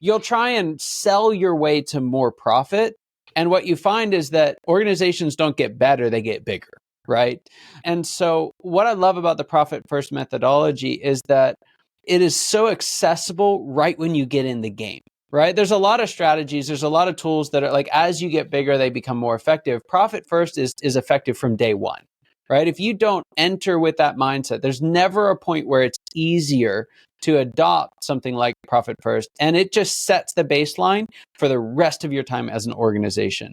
you'll try and sell your way to more profit. And what you find is that organizations don't get better, they get bigger, right? And so what I love about the profit first methodology is that it is so accessible right when you get in the game, right? There's a lot of strategies, there's a lot of tools that are like, as you get bigger, they become more effective. Profit first is effective from day one, right? If you don't enter with that mindset, there's never a point where it's easier to adopt something like profit first. And it just sets the baseline for the rest of your time as an organization.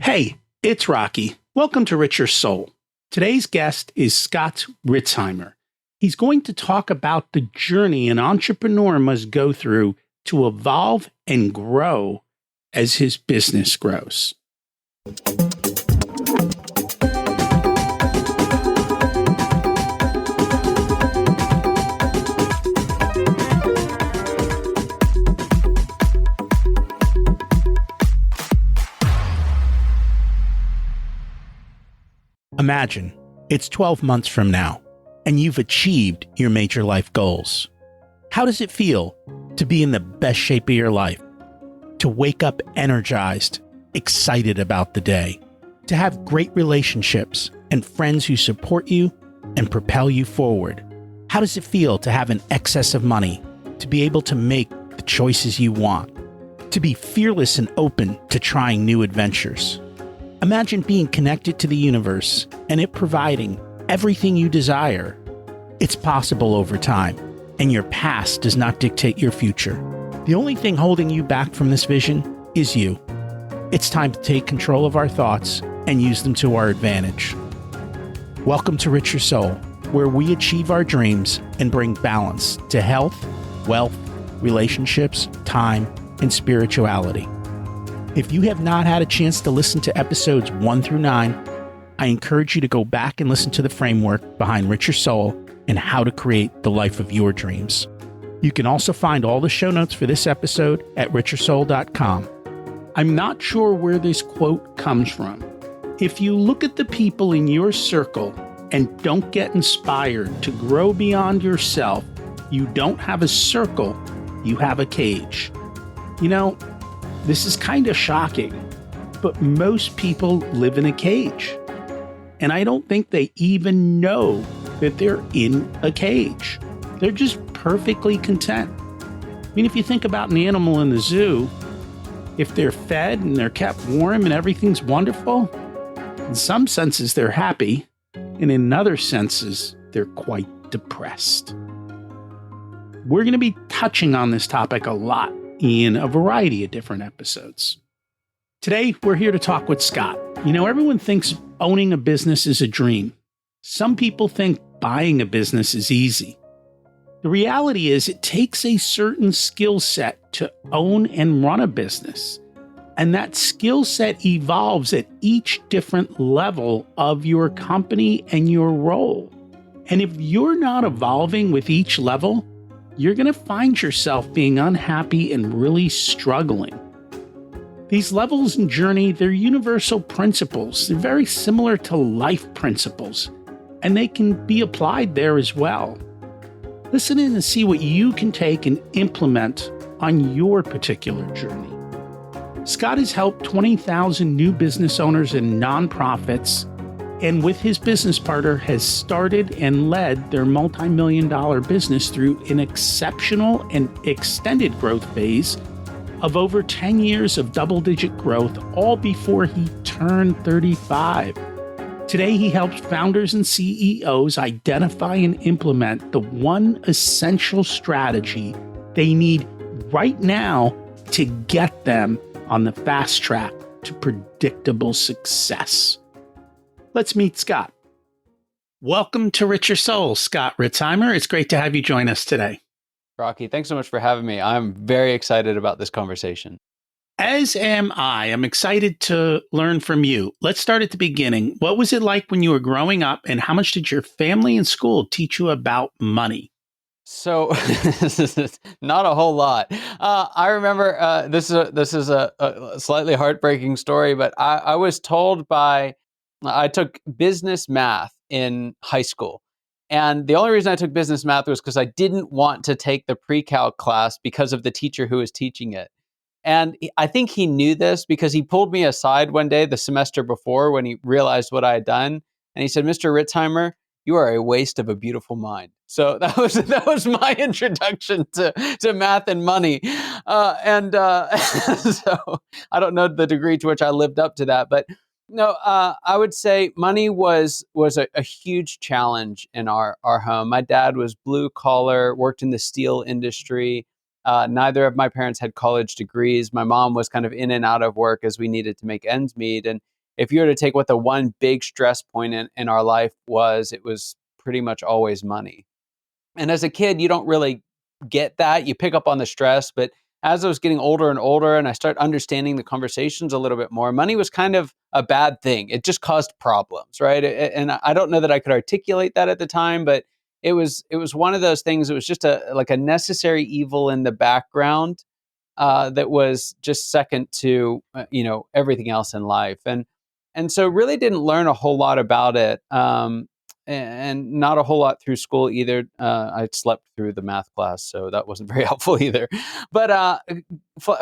Hey, it's Rocky. Welcome to Richer Soul. Today's guest is Scott Ritzheimer. He's going to talk about the journey an entrepreneur must go through to evolve and grow as his business grows. Imagine it's 12 months from now, and you've achieved your major life goals. How does it feel to be in the best shape of your life? To wake up energized, excited about the day? To have great relationships and friends who support you and propel you forward? How does it feel to have an excess of money? To be able to make the choices you want? To be fearless and open to trying new adventures? Imagine being connected to the universe and it providing everything you desire. It's possible over time, and your past does not dictate your future. The only thing holding you back from this vision is you. It's time to take control of our thoughts and use them to our advantage. Welcome to Richer Soul, where we achieve our dreams and bring balance to health, wealth, relationships, time, and spirituality. If you have not had a chance to listen to episodes 1 through 9, I encourage you to go back and listen to the framework behind Richer Soul and how to create the life of your dreams. You can also find all the show notes for this episode at richersoul.com. I'm not sure where this quote comes from. If you look at the people in your circle and don't get inspired to grow beyond yourself, you don't have a circle, you have a cage. You know, this is kind of shocking, but most people live in a cage. And I don't think they even know that they're in a cage. They're just perfectly content. I mean, if you think about an animal in the zoo, if they're fed and they're kept warm and everything's wonderful, in some senses they're happy, and in other senses they're quite depressed. We're going to be touching on this topic a lot in a variety of different episodes. Today, we're here to talk with Scott. You know, everyone thinks owning a business is a dream. Some people think buying a business is easy. The reality is it takes a certain skill set to own and run a business. And that skill set evolves at each different level of your company and your role. And if you're not evolving with each level, you're going to find yourself being unhappy and really struggling. These levels and journey, they're universal principles. They're very similar to life principles, and they can be applied there as well. Listen in and see what you can take and implement on your particular journey. Scott has helped 20,000 new business owners and nonprofits, and with his business partner has started and led their multi-million-dollar business through an exceptional and extended growth phase of over 10 years of double-digit growth, all before he turned 35. Today, he helps founders and CEOs identify and implement the one essential strategy they need right now to get them on the fast track to predictable success. Let's meet Scott. Welcome to Richer Soul, Scott Ritzheimer. It's great to have you join us today. Rocky, thanks so much for having me. I'm very excited about this conversation. As am I. I'm excited to learn from you. Let's start at the beginning. What was it like when you were growing up, and how much did your family and school teach you about money? So not a whole lot. I remember this is a slightly heartbreaking story, but I was told I took business math in high school. And the only reason I took business math was because I didn't want to take the pre-calc class because of the teacher who was teaching it. And I think he knew this because he pulled me aside one day the semester before when he realized what I had done. And he said, Mr. Ritzheimer, you are a waste of a beautiful mind. So that was my introduction to math and money. So I don't know the degree to which I lived up to that. But no, I would say money was a huge challenge in our home. My dad was blue collar, worked in the steel industry. Neither of my parents had college degrees. My mom was kind of in and out of work as we needed to make ends meet. And if you were to take what the one big stress point in our life was, it was pretty much always money. And as a kid, you don't really get that. You pick up on the stress. But as I was getting older and older and I start understanding the conversations a little bit more, money was kind of a bad thing. It just caused problems, right? And I don't know that I could articulate that at the time, but it was one of those things. It was just like a necessary evil in the background that was just second to everything else in life, and so really didn't learn a whole lot about it, and not a whole lot through school either. I slept through the math class, so that wasn't very helpful either. But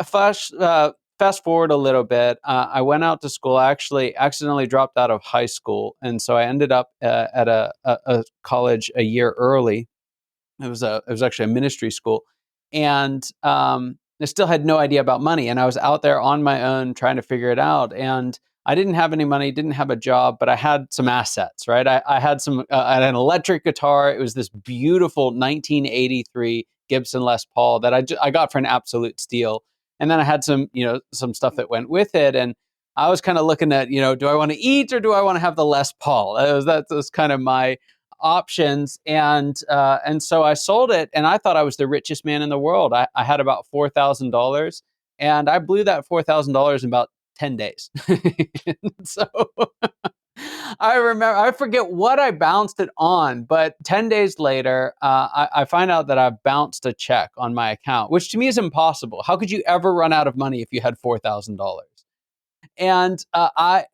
fast forward a little bit, I went out to school. I actually accidentally dropped out of high school, and so I ended up at a college a year early. It was actually a ministry school, and I still had no idea about money, and I was out there on my own trying to figure it out. And I didn't have any money, didn't have a job, but I had some assets, right? I had I had an electric guitar. It was this beautiful 1983 Gibson Les Paul that I got for an absolute steal. And then I had some stuff that went with it, and I was kind of looking at, do I want to eat or do I want to have the Les Paul? That was kind of my options, and so I sold it, and I thought I was the richest man in the world. I had about $4,000, and I blew that $4,000 in about 10 days. So I forget what I bounced it on, but 10 days later, I find out that I bounced a check on my account, which to me is impossible. How could you ever run out of money if you had $4,000? And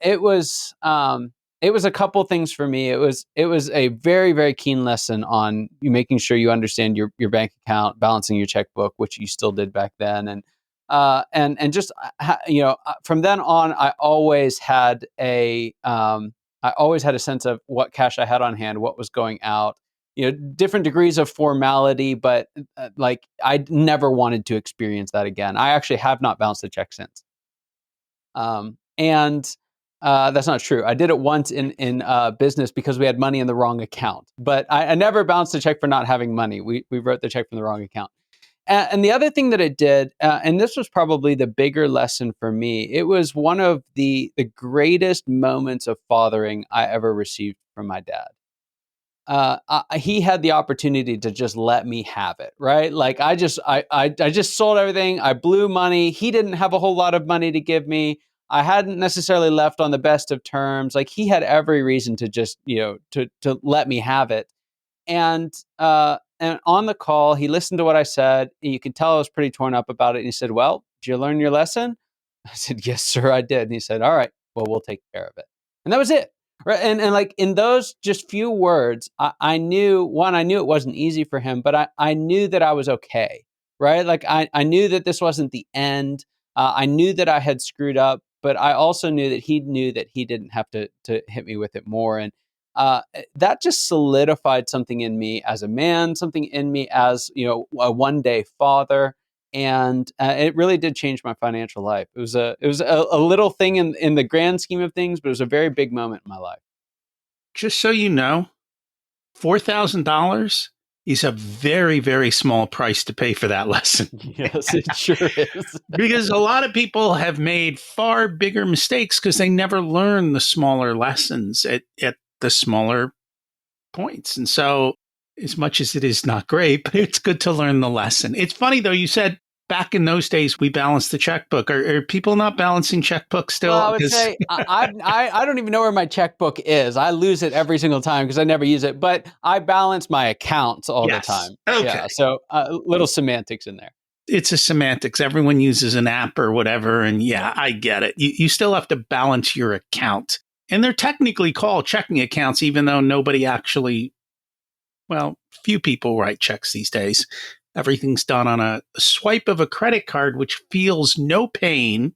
it was a couple things for me. It was a very, very keen lesson on you making sure you understand your bank account, balancing your checkbook, which you still did back then, and just from then on, I always had a sense of what cash I had on hand, what was going out. Different degrees of formality, but like I never wanted to experience that again. I actually have not bounced a check since. And that's not true. I did it once in business because we had money in the wrong account, but I never bounced a check for not having money. We wrote the check from the wrong account. And the other thing that it did, and this was probably the bigger lesson for me, it was one of the greatest moments of fathering I ever received from my dad. He had the opportunity to just let me have it, right? Like I just sold everything. I blew money. He didn't have a whole lot of money to give me. I hadn't necessarily left on the best of terms. Like he had every reason to just, to let me have it. And on the call, he listened to what I said. And you could tell I was pretty torn up about it. And he said, "Well, did you learn your lesson?" I said, "Yes, sir, I did." And he said, "All right, well, we'll take care of it." And that was it. Right. And like in those just few words, I knew it wasn't easy for him, but I knew that I was okay. Right. Like I knew that this wasn't the end. I knew that I had screwed up, but I also knew that he didn't have to hit me with it more. And that just solidified something in me as a man, something in me as, a one day father. And it really did change my financial life. It was a little thing in the grand scheme of things, but it was a very big moment in my life. Just so you know, $4,000 is a very, very small price to pay for that lesson. Yes, it sure is. Because a lot of people have made far bigger mistakes because they never learn the smaller lessons at the smaller points. And so, as much as it is not great, but it's good to learn the lesson. It's funny, though, you said back in those days, we balanced the checkbook. Are people not balancing checkbooks still? Well, I would say I don't even know where my checkbook is. I lose it every single time because I never use it. But I balance my accounts all the time. Okay. Yeah, so little semantics in there. It's a semantics. Everyone uses an app or whatever. And yeah, I get it. You still have to balance your account. And they're technically called checking accounts, even though nobody actually Well, few people write checks these days. Everything's done on a swipe of a credit card, which feels no pain.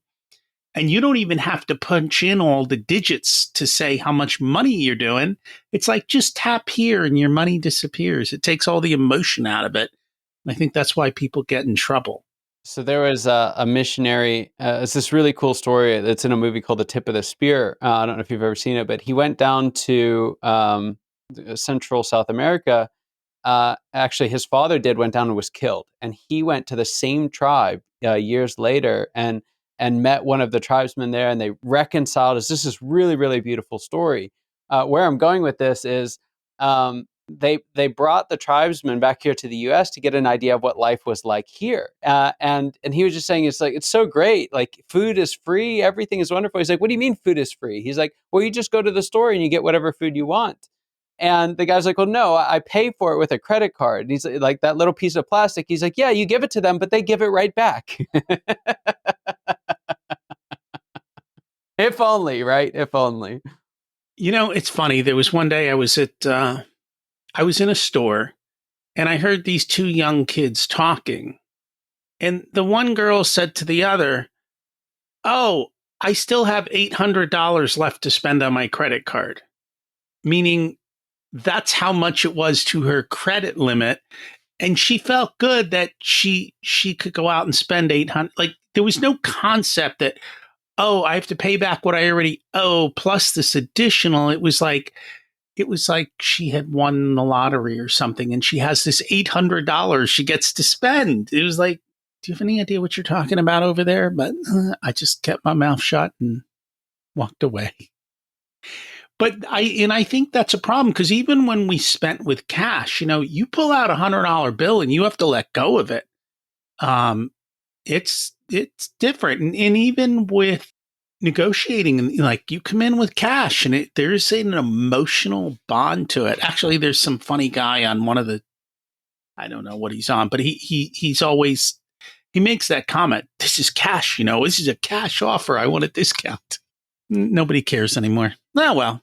And you don't even have to punch in all the digits to say how much money you're doing. It's like just tap here and your money disappears. It takes all the emotion out of it. And I think that's why people get in trouble. So there was a missionary. It's this really cool story that's in a movie called The Tip of the Spear. I don't know if you've ever seen it, but he went down to Central South America. Actually, his father went down and was killed, and he went to the same tribe years later and met one of the tribesmen there, and they reconciled. This is this really, really beautiful story. Where I'm going with this is they brought the tribesmen back here to the U.S. to get an idea of what life was like here, and he was just saying it's so great. Like, food is free, everything is wonderful. He's like, what do you mean food is free? He's like, well, you just go to the store and you get whatever food you want. And the guy's like, well, no, I pay for it with a credit card. And he's like, that little piece of plastic. He's like, yeah, you give it to them, but they give it right back. If only, right? If only. You know, it's funny. There was one day I was in a store and I heard these two young kids talking. And the one girl said to the other, oh, I still have $800 left to spend on my credit card. Meaning that's how much it was to her credit limit. And she felt good that she could go out and spend 800. Like, there was no concept that, oh, I have to pay back what I already owe plus this additional. It was like she had won the lottery or something, and she has this $800 she gets to spend. It was like, do you have any idea what you're talking about over there? But I just kept my mouth shut and walked away. But I think that's a problem, because even when we spent with cash, you pull out $100 bill and you have to let go of it. It's different, and even with negotiating, like, you come in with cash and there's an emotional bond to it. Actually, there's some funny guy on one of the, I don't know what he's on, but he's always, he makes that comment, this is cash, this is a cash offer, I want a discount. Nobody cares anymore. Oh, well.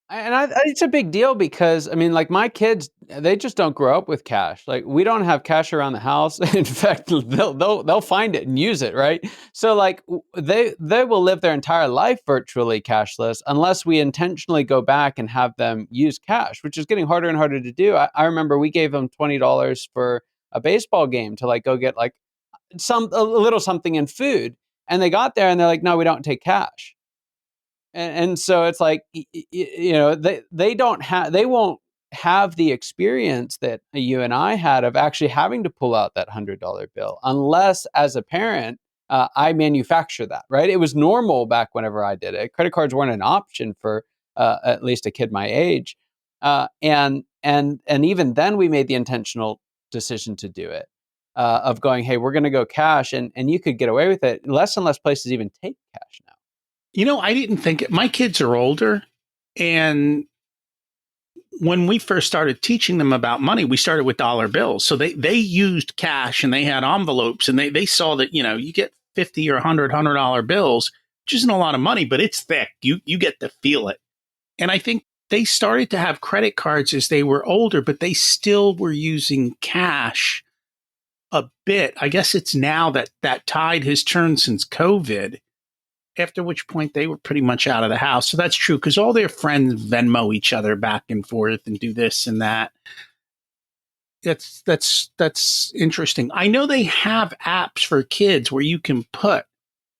And it's a big deal because, I mean, like, my kids, they just don't grow up with cash. Like, we don't have cash around the house. In fact, they'll find it and use it, right? So, like, they will live their entire life virtually cashless unless we intentionally go back and have them use cash, which is getting harder and harder to do. I remember we gave them $20 for a baseball game to, like, go get, like, a little something in food, and they got there and they're like, no, we don't take cash. And so it's like, they won't have the experience that you and I had of actually having to pull out that $100 bill unless, as a parent, I manufacture that, right? It was normal back whenever I did it. Credit cards weren't an option for at least a kid my age, and even then we made the intentional decision to do it, of going, hey, we're going to go cash, and you could get away with it. Less and less places even take cash now. I didn't think my kids are older, and when we first started teaching them about money, we started with dollar bills. So they used cash and they had envelopes, and they saw that, you get 50 or $100 bills, which isn't a lot of money, but it's thick. You get to feel it. And I think they started to have credit cards as they were older, but they still were using cash a bit. I guess it's now that tide has turned since COVID, after which point they were pretty much out of the house. So that's true, because all their friends Venmo each other back and forth and do this and that. That's interesting. I know they have apps for kids where you can put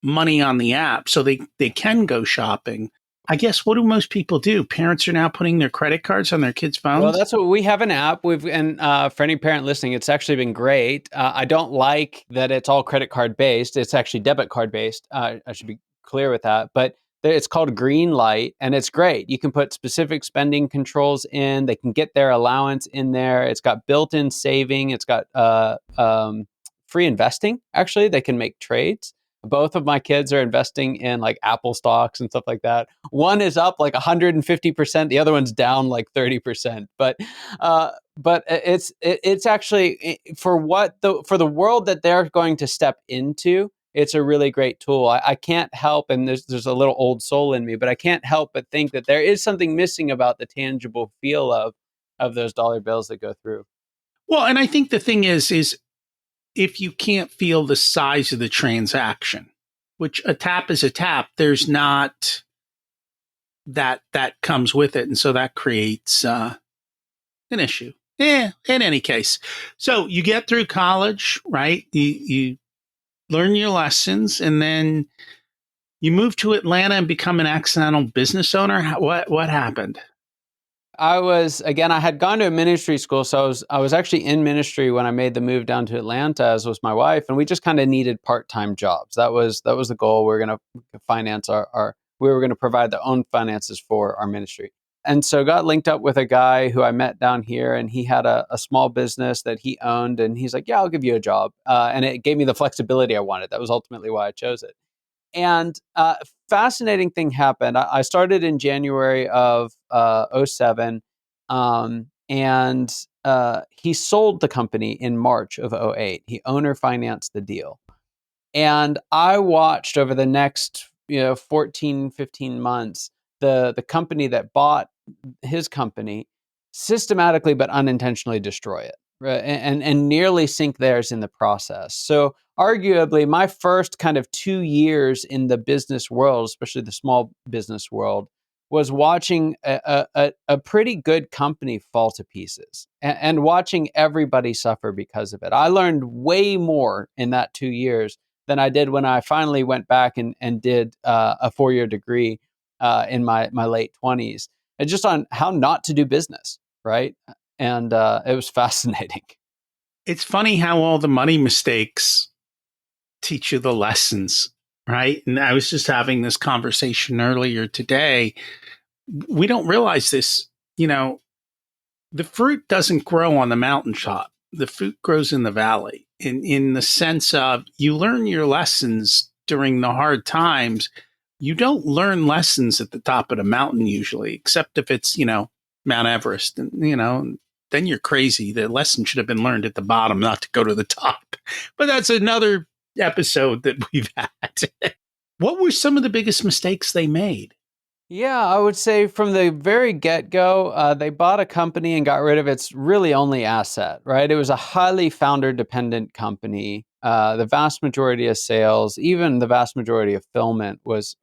money on the app so they can go shopping. I guess, what do most people do? Parents are now putting their credit cards on their kids' phones? Well, that's what we have, an app. And for any parent listening, it's actually been great. I don't like that it's all credit card based. It's actually debit card based. I should be clear with that. But it's called Green Light, and it's great. You can put specific spending controls in. They can get their allowance in there. It's got built-in saving. It's got free investing. Actually, they can make trades. Both of my kids are investing in, like, Apple stocks and stuff like that. One is up like 150%. The other one's down like 30%. But it's actually, for the world that they're going to step into, it's a really great tool. I can't help, and there's a little old soul in me, but I can't help but think that there is something missing about the tangible feel of of those dollar bills that go through. Well, and I think the thing is if you can't feel the size of the transaction, which a tap is a tap, there's not that comes with it. And so that creates an issue. Yeah, in any case. So you get through college, right? You learn your lessons, and then you move to Atlanta and become an accidental business owner. What happened? I had gone to a ministry school, so I was actually in ministry when I made the move down to Atlanta, as was my wife, and we just kind of needed part-time jobs. That was the goal. We were going to finance we were going to provide the own finances for our ministry. And so got linked up with a guy who I met down here, and he had a small business that he owned, and he's like, "Yeah, I'll give you a job." And it gave me the flexibility I wanted. That was ultimately why I chose it. And fascinating thing happened. I started in January of '07, and he sold the company in March of '08. He owner financed the deal. And I watched over the next 14, 15 months, the company that bought his company systematically but unintentionally destroy it, right? And nearly sink theirs in the process. So arguably my first kind of 2 years in the business world, especially the small business world, was watching a pretty good company fall to pieces and watching everybody suffer because of it. I learned way more in that 2 years than I did when I finally went back and did a 4-year degree in my late 20s, and just on how not to do business, right? And it was fascinating. It's funny how all the money mistakes teach you the lessons, right? And I was just having this conversation earlier today. We don't realize this, the fruit doesn't grow on the mountaintop. The fruit grows in the valley. In the sense of you learn your lessons during the hard times. You don't learn lessons at the top of the mountain usually, except if it's, Mount Everest. And, then you're crazy. The lesson should have been learned at the bottom, not to go to the top. But that's another episode that we've had. What were some of the biggest mistakes they made? Yeah, I would say from the very get-go, they bought a company and got rid of its really only asset, right? It was a highly founder-dependent company. The vast majority of sales, even the vast majority of fulfillment was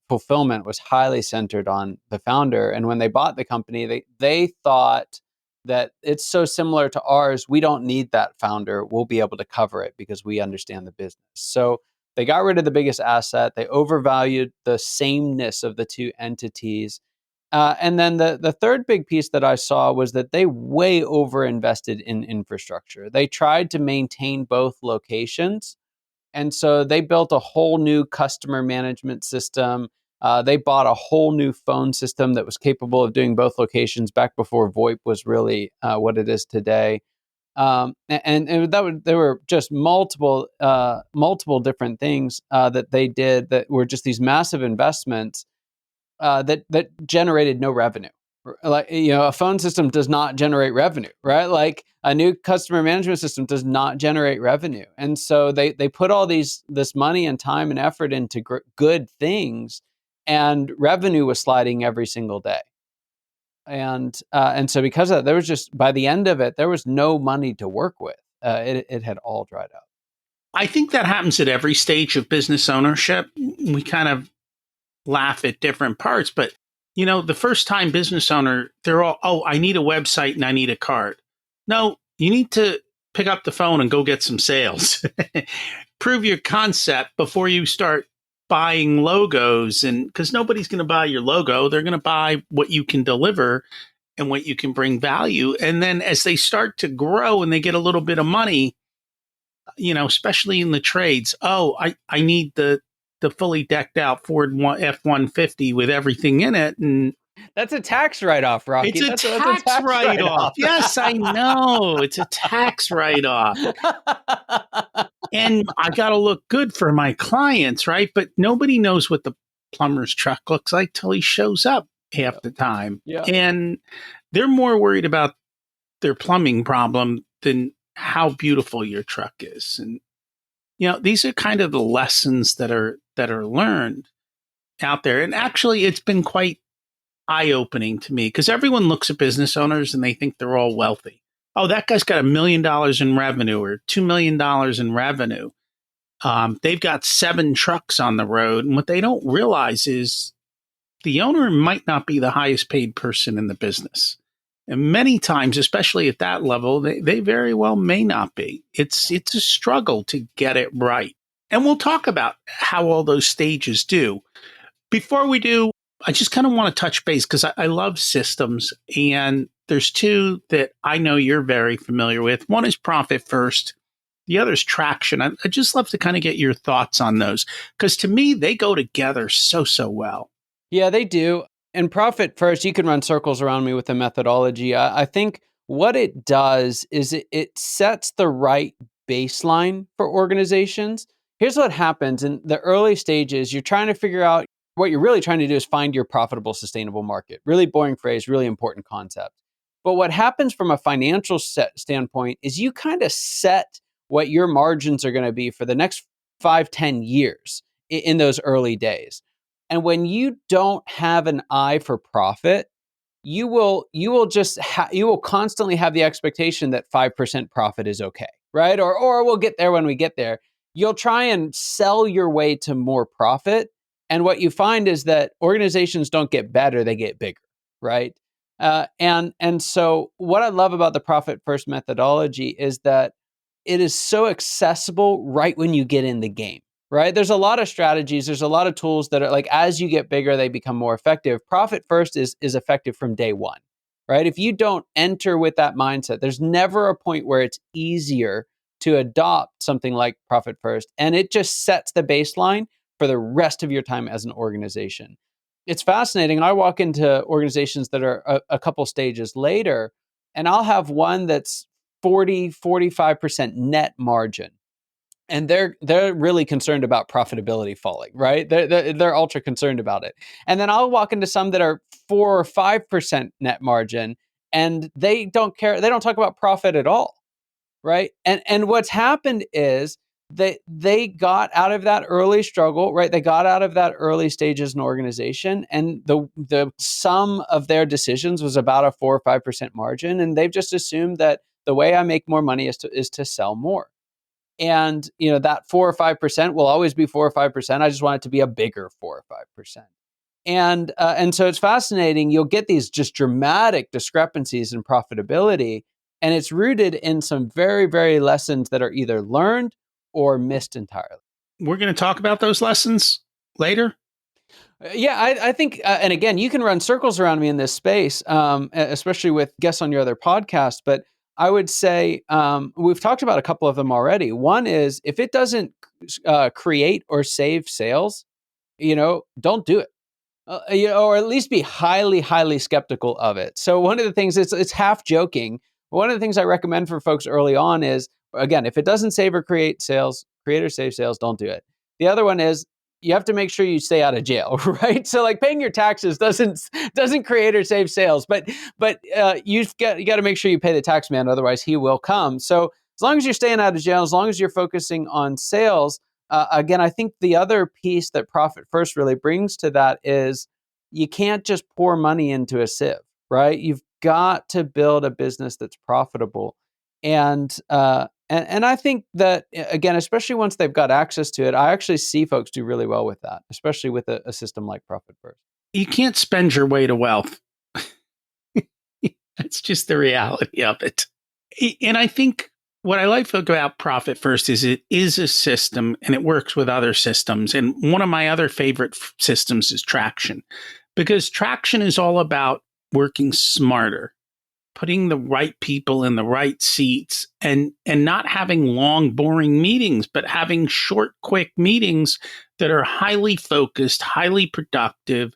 highly centered on the founder. And when they bought the company, they thought that it's so similar to ours, we don't need that founder. We'll be able to cover it because we understand the business. So they got rid of the biggest asset. They overvalued the sameness of the two entities. And then the third big piece that I saw was that they way overinvested in infrastructure. They tried to maintain both locations. And so they built a whole new customer management system. They bought a whole new phone system that was capable of doing both locations back before VoIP was really what it is today. There were just multiple different things that they did that were just these massive investments that generated no revenue. Like, a phone system does not generate revenue, right? Like a new customer management system does not generate revenue, and so they put all this money and time and effort into good things, and revenue was sliding every single day. And so because of that, there was just, by the end of it, there was no money to work with. It had all dried up. I think that happens at every stage of business ownership. We kind of laugh at different parts, but the first time business owner, they're all, oh, I need a website and I need a card. No, you need to pick up the phone and go get some sales. Prove your concept before you start buying logos, and because nobody's going to buy your logo, they're going to buy what you can deliver and what you can bring value. And then as they start to grow and they get a little bit of money, especially in the trades, oh, I need the fully decked out Ford F-150 with everything in it. And that's a tax write-off, Rocky. That's a tax write-off. Yes, I know. It's a tax write-off. And I got to look good for my clients, right? But nobody knows what the plumber's truck looks like till he shows up half the time. Yeah. And they're more worried about their plumbing problem than how beautiful your truck is. And, these are kind of the lessons that are learned out there. And actually, it's been quite eye-opening to me because everyone looks at business owners and they think they're all wealthy. Oh, that guy's got $1 million in revenue or $2 million in revenue. They've got 7 trucks on the road. And what they don't realize is the owner might not be the highest paid person in the business. And many times, especially at that level, they very well may not be. It's a struggle to get it right. And we'll talk about how all those stages do. Before we do, I just kind of want to touch base because I love systems. And there's 2 that I know you're very familiar with. One is Profit First. The other is Traction. I just love to kind of get your thoughts on those because to me, they go together so well. Yeah, they do. And Profit First, you can run circles around me with the methodology. I think what it does is it sets the right baseline for organizations. Here's what happens in the early stages. You're trying to figure out what you're really trying to do is find your profitable, sustainable market. Really boring phrase, really important concept. But what happens from a financial standpoint is you kind of set what your margins are going to be for the next 5-10 years in those early days. And when you don't have an eye for profit, you will constantly have the expectation that 5% profit is okay, right? Or we'll get there when we get there. You'll try and sell your way to more profit. And what you find is that organizations don't get better, they get bigger, right? And so what I love about the Profit First methodology is that it is so accessible right when you get in the game, right? There's a lot of strategies, there's a lot of tools that are like, as you get bigger, they become more effective. Profit First is effective from day one, right? If you don't enter with that mindset, there's never a point where it's easier to adopt something like Profit First. And it just sets the baseline for the rest of your time as an organization. It's fascinating. I walk into organizations that are a couple stages later, and I'll have one that's 45% net margin. And they're really concerned about profitability falling, right? They're ultra concerned about it. And then I'll walk into some that are 4 or 5% net margin, and they don't care. They don't talk about profit at all, right? And what's happened is they got out of that early struggle, right? They got out of that early stage as an organization, and the sum of their decisions was about a 4 or 5% margin, and they've just assumed that the way I make more money is to sell more. And that 4 or 5% will always be 4 or 5%. I just want it to be a bigger 4 or 5%. And so it's fascinating. You'll get these just dramatic discrepancies in profitability, and it's rooted in some very, very lessons that are either learned or missed entirely. We're going to talk about those lessons later. Yeah, I think, and again, you can run circles around me in this space, especially with guests on your other podcast. But I would say we've talked about a couple of them already. One is if it doesn't create or save sales, don't do it. Or at least be highly, highly skeptical of it. So one of the things, it's half joking. One of the things I recommend for folks early on is, again, if it doesn't save or create or save sales, don't do it. The other one is you have to make sure you stay out of jail, right? So like paying your taxes doesn't create or save sales, but you got to make sure you pay the tax man, otherwise he will come. So as long as you're staying out of jail, as long as you're focusing on sales, again, I think the other piece that Profit First really brings to that is you can't just pour money into a sieve, right? You've got to build a business that's profitable. And I think that, again, especially once they've got access to it, I actually see folks do really well with that, especially with a system like Profit First. You can't spend your way to wealth. That's just the reality of it. And I think what I like about Profit First is it is a system and it works with other systems. And one of my other favorite systems is Traction, because Traction is all about working smarter, putting the right people in the right seats, and not having long, boring meetings, but having short, quick meetings that are highly focused, highly productive.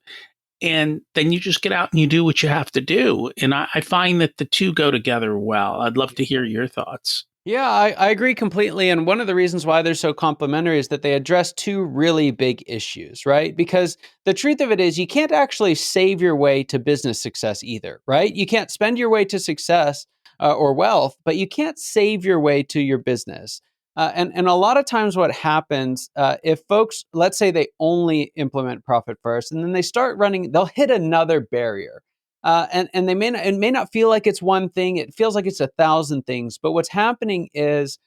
And then you just get out and you do what you have to do. And I find that the two go together well. I'd love to hear your thoughts. Yeah, I agree completely. And one of the reasons why they're so complementary is that they address 2 really big issues, right? Because the truth of it is you can't actually save your way to business success either, right? You can't spend your way to success or wealth, but you can't save your way to your business. And a lot of times what happens, if folks, let's say they only implement profit first and then they start running, they'll hit another barrier. And they may not, it may not feel like it's one thing. It feels like it's 1,000 things. But what's happening is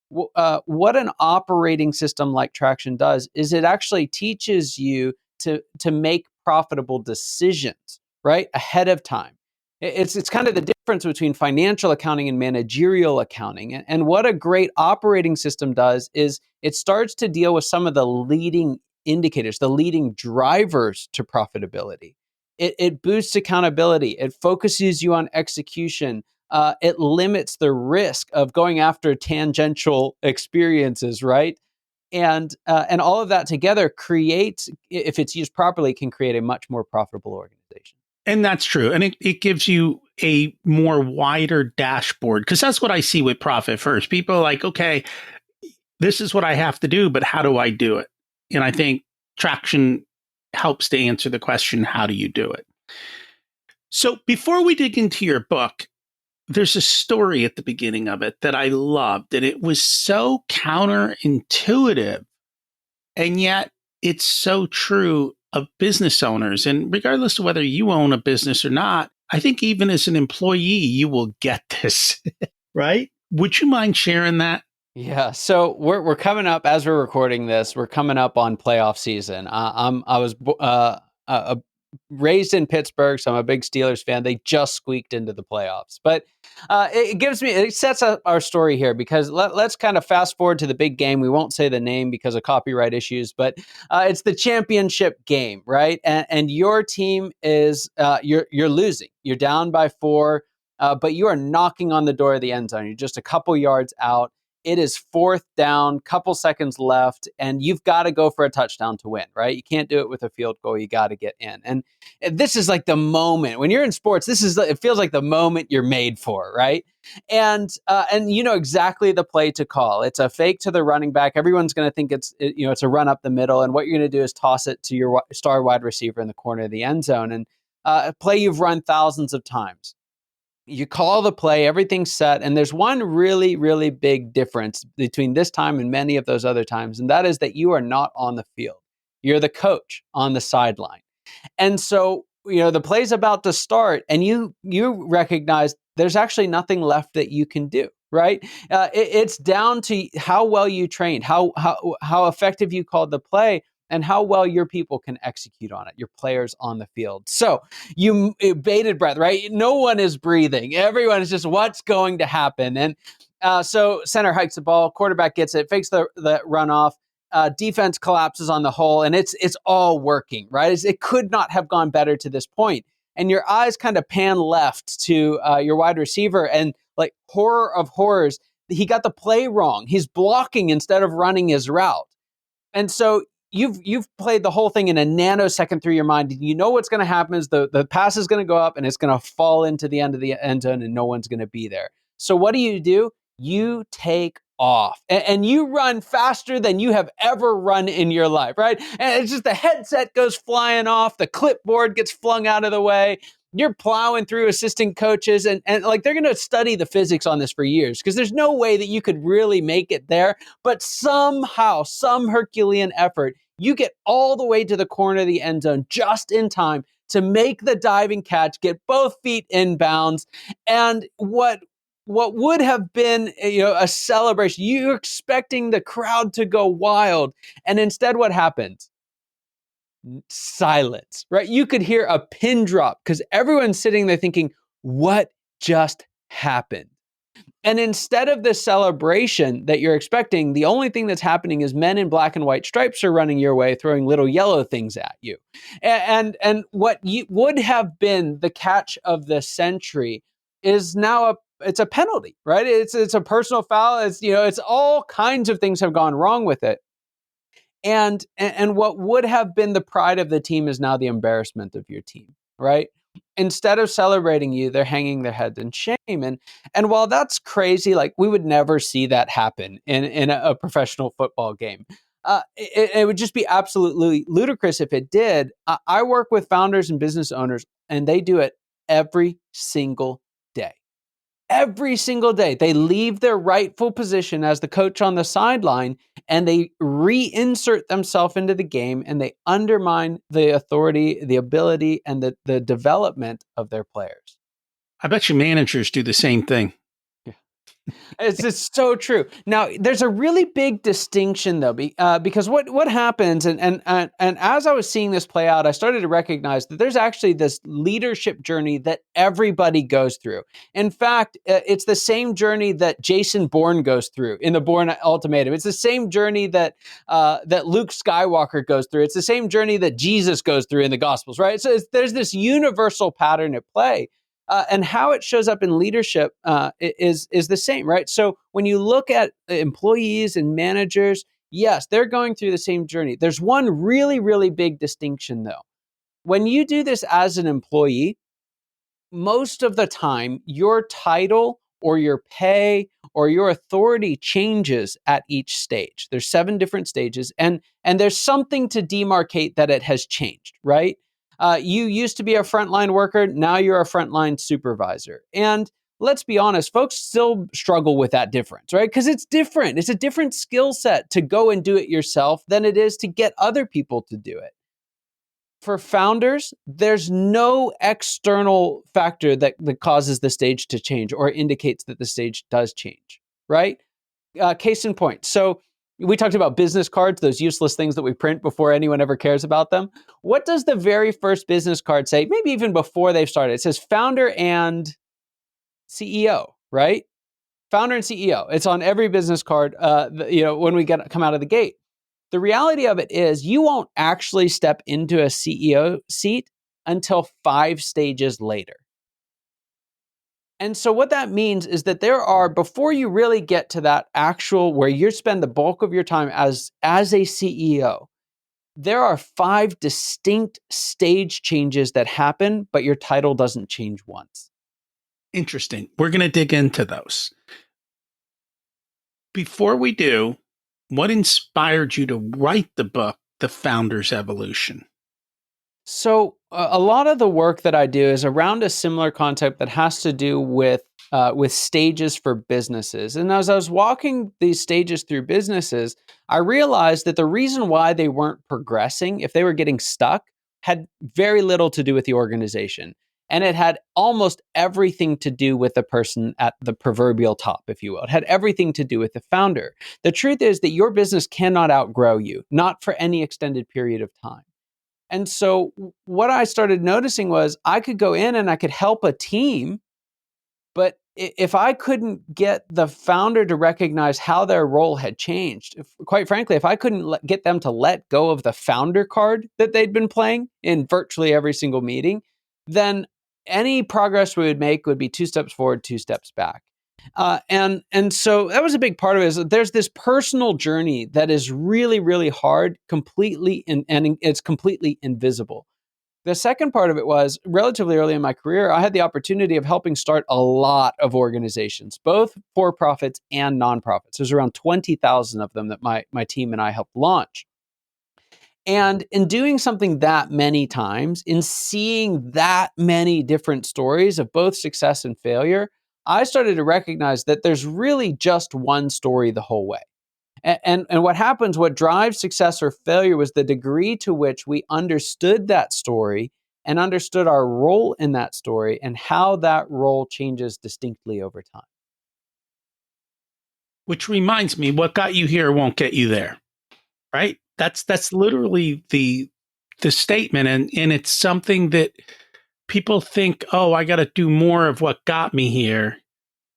what an operating system like Traction does is it actually teaches you to make profitable decisions, right, ahead of time. It's kind of the difference between financial accounting and managerial accounting. And what a great operating system does is it starts to deal with some of the leading indicators, the leading drivers to profitability. It boosts accountability. It focuses you on execution. It limits the risk of going after tangential experiences, right? And all of that together creates, if it's used properly, can create a much more profitable organization. And that's true. And it gives you a more wider dashboard, because that's what I see with Profit First. People are like, okay, this is what I have to do, but how do I do it? And I think Traction helps to answer the question, how do you do it? So before we dig into your book, there's a story at the beginning of it that I loved, and it was so counterintuitive, and yet it's so true of business owners. And regardless of whether you own a business or not, I think even as an employee, you will get this, right? Would you mind sharing that? Yeah, so we're coming up as we're recording this. We're coming up on playoff season. I was raised in Pittsburgh, so I'm a big Steelers fan. They just squeaked into the playoffs, but it sets up our story here because let's kind of fast forward to the big game. We won't say the name because of copyright issues, but it's the championship game, right? And your team is you're losing. You're down by 4, but you are knocking on the door of the end zone. You're just a couple yards out. It is 4th down, couple seconds left, and you've got to go for a touchdown to win, right? You can't do it with a field goal. You got to get in. And this is like the moment when you're in sports. It feels like the moment you're made for, right? And you know exactly the play to call. It's a fake to the running back. Everyone's going to think it's a run up the middle, and what you're going to do is toss it to your star wide receiver in the corner of the end zone, and a play you've run thousands of times. You call the play, everything's set, and there's one really, really big difference between this time and many of those other times, and that is that you are not on the field. You're the coach on the sideline. And so, the play's about to start, and you recognize there's actually nothing left that you can do, right? It's down to how well you trained, how effective you called the play, and how well your people can execute on it, your players on the field. So you bated breath, right? No one is breathing. Everyone is just, what's going to happen? And so center hikes the ball, quarterback gets it, fakes the runoff. Defense collapses on the hole, and it's all working, right? It could not have gone better to this point. And your eyes kind of pan left to your wide receiver, and like horror of horrors, he got the play wrong. He's blocking instead of running his route. And so you've played the whole thing in a nanosecond through your mind. You know what's going to happen is the pass is going to go up and it's going to fall into the end of the end zone and no one's going to be there. So what do? You take off and you run faster than you have ever run in your life, right? And it's just the headset goes flying off, the clipboard gets flung out of the way. You're plowing through assistant coaches and like they're going to study the physics on this for years because there's no way that you could really make it there. But somehow, some Herculean effort, you get all the way to the corner of the end zone just in time to make the diving catch, get both feet in bounds. And what would have been a celebration, you're expecting the crowd to go wild. And instead, what happens? Silence, right? You could hear a pin drop because everyone's sitting there thinking, what just happened? And instead of the celebration that you're expecting, the only thing that's happening is men in black and white stripes are running your way, throwing little yellow things at you. And what would have been the catch of the century is now it's a penalty, right? It's a personal foul. It's all kinds of things have gone wrong with it. And what would have been the pride of the team is now the embarrassment of your team, right? Instead of celebrating you, they're hanging their heads in shame. And while that's crazy, like we would never see that happen in a professional football game. It would just be absolutely ludicrous if it did. I work with founders and business owners, and they do it every single day. Every single day, they leave their rightful position as the coach on the sideline and they reinsert themselves into the game and they undermine the authority, the ability, and the development of their players. I bet you managers do the same thing. It's just so true. Now, there's a really big distinction though, because what happens, and as I was seeing this play out, I started to recognize that there's actually this leadership journey that everybody goes through. In fact, it's the same journey that Jason Bourne goes through in the Bourne Ultimatum. It's the same journey that Luke Skywalker goes through. It's the same journey that Jesus goes through in the Gospels, right? So there's this universal pattern at play. And how it shows up in leadership is the same, right? So when you look at employees and managers, yes, they're going through the same journey. There's one really, really big distinction, though. When you do this as an employee, most of the time, your title or your pay or your authority changes at each stage. There's 7 different stages, and there's something to demarcate that it has changed, right? You used to be a frontline worker, now you're a frontline supervisor. And let's be honest, folks still struggle with that difference, right? Because it's different. It's a different skill set to go and do it yourself than it is to get other people to do it. For founders, there's no external factor that causes the stage to change or indicates that the stage does change, right? Case in point. So we talked about business cards, those useless things that we print before anyone ever cares about them. What does the very first business card say? Maybe even before they've started. It says founder and CEO, right? Founder and CEO. It's on every business card, when we come out of the gate. The reality of it is you won't actually step into a CEO seat until 5 stages later. And so what that means is that before you really get to that actual where you spend the bulk of your time as a CEO, there are 5 distinct stage changes that happen, but your title doesn't change once. Interesting. We're going to dig into those. Before we do, what inspired you to write the book, The Founder's Evolution? So a lot of the work that I do is around a similar concept that has to do with stages for businesses. And as I was walking these stages through businesses, I realized that the reason why they weren't progressing, if they were getting stuck, had very little to do with the organization. And it had almost everything to do with the person at the proverbial top, if you will. It had everything to do with the founder. The truth is that your business cannot outgrow you, not for any extended period of time. And so what I started noticing was I could go in and I could help a team, but if I couldn't get the founder to recognize how their role had changed, quite frankly, if I couldn't get them to let go of the founder card that they'd been playing in virtually every single meeting, then any progress we would make would be 2 steps forward, 2 steps back. And so that was a big part of it. Is that there's this personal journey that is really, really hard, completely, and it's completely invisible. The second part of it was relatively early in my career, I had the opportunity of helping start a lot of organizations, both for-profits and nonprofits. There's around 20,000 of them that my team and I helped launch. And in doing something that many times, in seeing that many different stories of both success and failure, I started to recognize that there's really just one story the whole way. And what happens, what drives success or failure was the degree to which we understood that story and understood our role in that story and how that role changes distinctly over time. Which reminds me, what got you here won't get you there, right? That's literally the statement, and it's something that people think, oh, I got to do more of what got me here.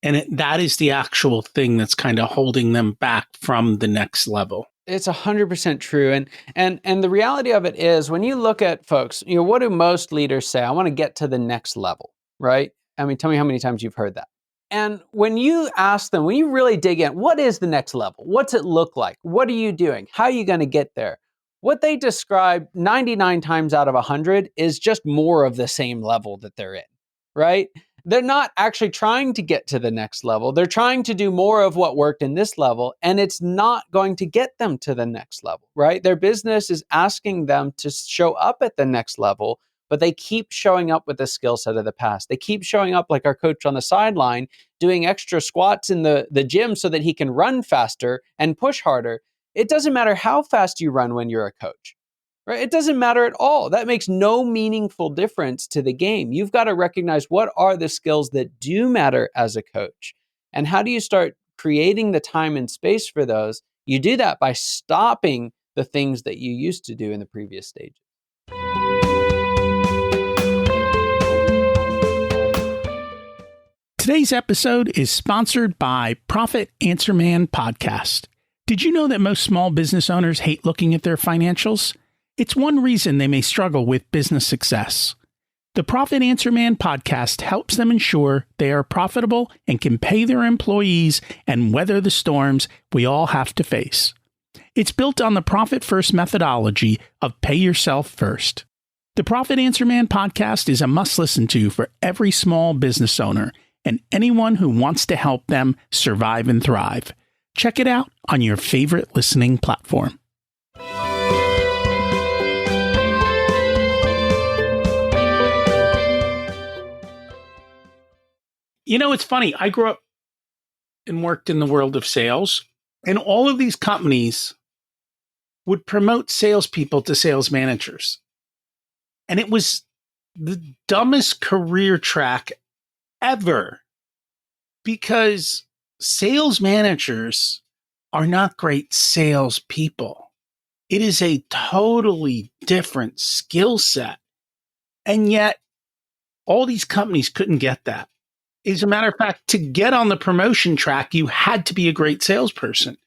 And that is the actual thing that's kind of holding them back from the next level. It's 100% true. And the reality of it is when you look at folks, what do most leaders say? I want to get to the next level, right? I mean, tell me how many times you've heard that. And when you ask them, when you really dig in, what is the next level? What's it look like? What are you doing? How are you going to get there? What they describe 99 times out of 100 is just more of the same level that they're in, right? They're not actually trying to get to the next level. They're trying to do more of what worked in this level, and it's not going to get them to the next level, right? Their business is asking them to show up at the next level, but they keep showing up with the skill set of the past. They keep showing up like our coach on the sideline, doing extra squats in the gym so that he can run faster and push harder. It doesn't matter how fast you run when you're a coach. Right? It doesn't matter at all. That makes no meaningful difference to the game. You've got to recognize what are the skills that do matter as a coach. And how do you start creating the time and space for those? You do that by stopping the things that you used to do in the previous stages. Today's episode is sponsored by Profit Answer Man Podcast. Did you know that most small business owners hate looking at their financials? It's one reason they may struggle with business success. The Profit Answer Man podcast helps them ensure they are profitable and can pay their employees and weather the storms we all have to face. It's built on the Profit First methodology of pay yourself first. The Profit Answer Man podcast is a must listen to for every small business owner and anyone who wants to help them survive and thrive. Check it out on your favorite listening platform. You know, it's funny. I grew up and worked in the world of sales, and all of these companies would promote salespeople to sales managers. And it was the dumbest career track ever, because sales managers are not great salespeople. It is a totally different skill set. And yet, all these companies couldn't get that. As a matter of fact, to get on the promotion track, you had to be a great salesperson.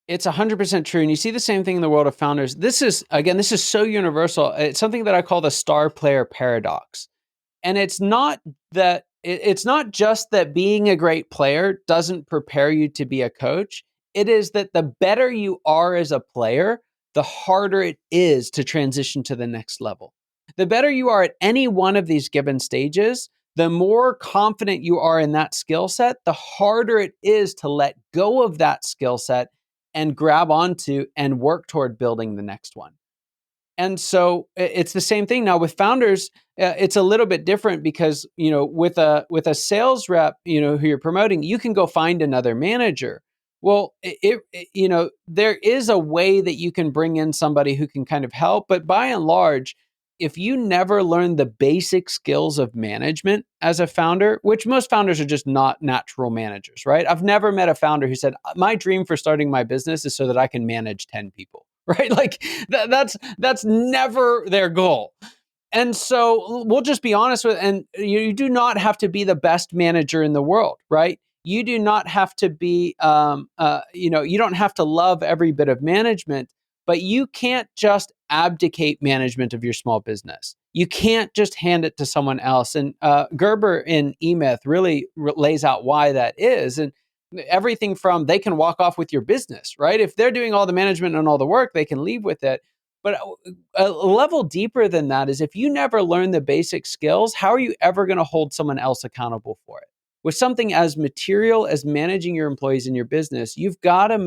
It's 100% true. And you see the same thing in the world of founders. This is so universal. It's something that I call the star player paradox. And it's not just that being a great player doesn't prepare you to be a coach. It is that the better you are as a player, the harder it is to transition to the next level. The better you are at any one of these given stages, the more confident you are in that skill set, the harder it is to let go of that skill set and grab onto and work toward building the next one. And so it's the same thing now with founders. It's a little bit different because, with a sales rep, who you're promoting, you can go find another manager. Well, there is a way that you can bring in somebody who can kind of help, but by and large, if you never learn the basic skills of management as a founder, which most founders are just not natural managers, right? I've never met a founder who said, my dream for starting my business is so that I can manage 10 people, right? Like that's never their goal. And so we'll just be honest with, and you do not have to be the best manager in the world, right? You do not have to be, you don't have to love every bit of management, but you can't just abdicate management of your small business. You can't just hand it to someone else. And Gerber in eMyth really lays out why that is. And everything from they can walk off with your business, right? If they're doing all the management and all the work, they can leave with it. But a level deeper than that is if you never learn the basic skills, how are you ever going to hold someone else accountable for it? With something as material as managing your employees in your business, you've got to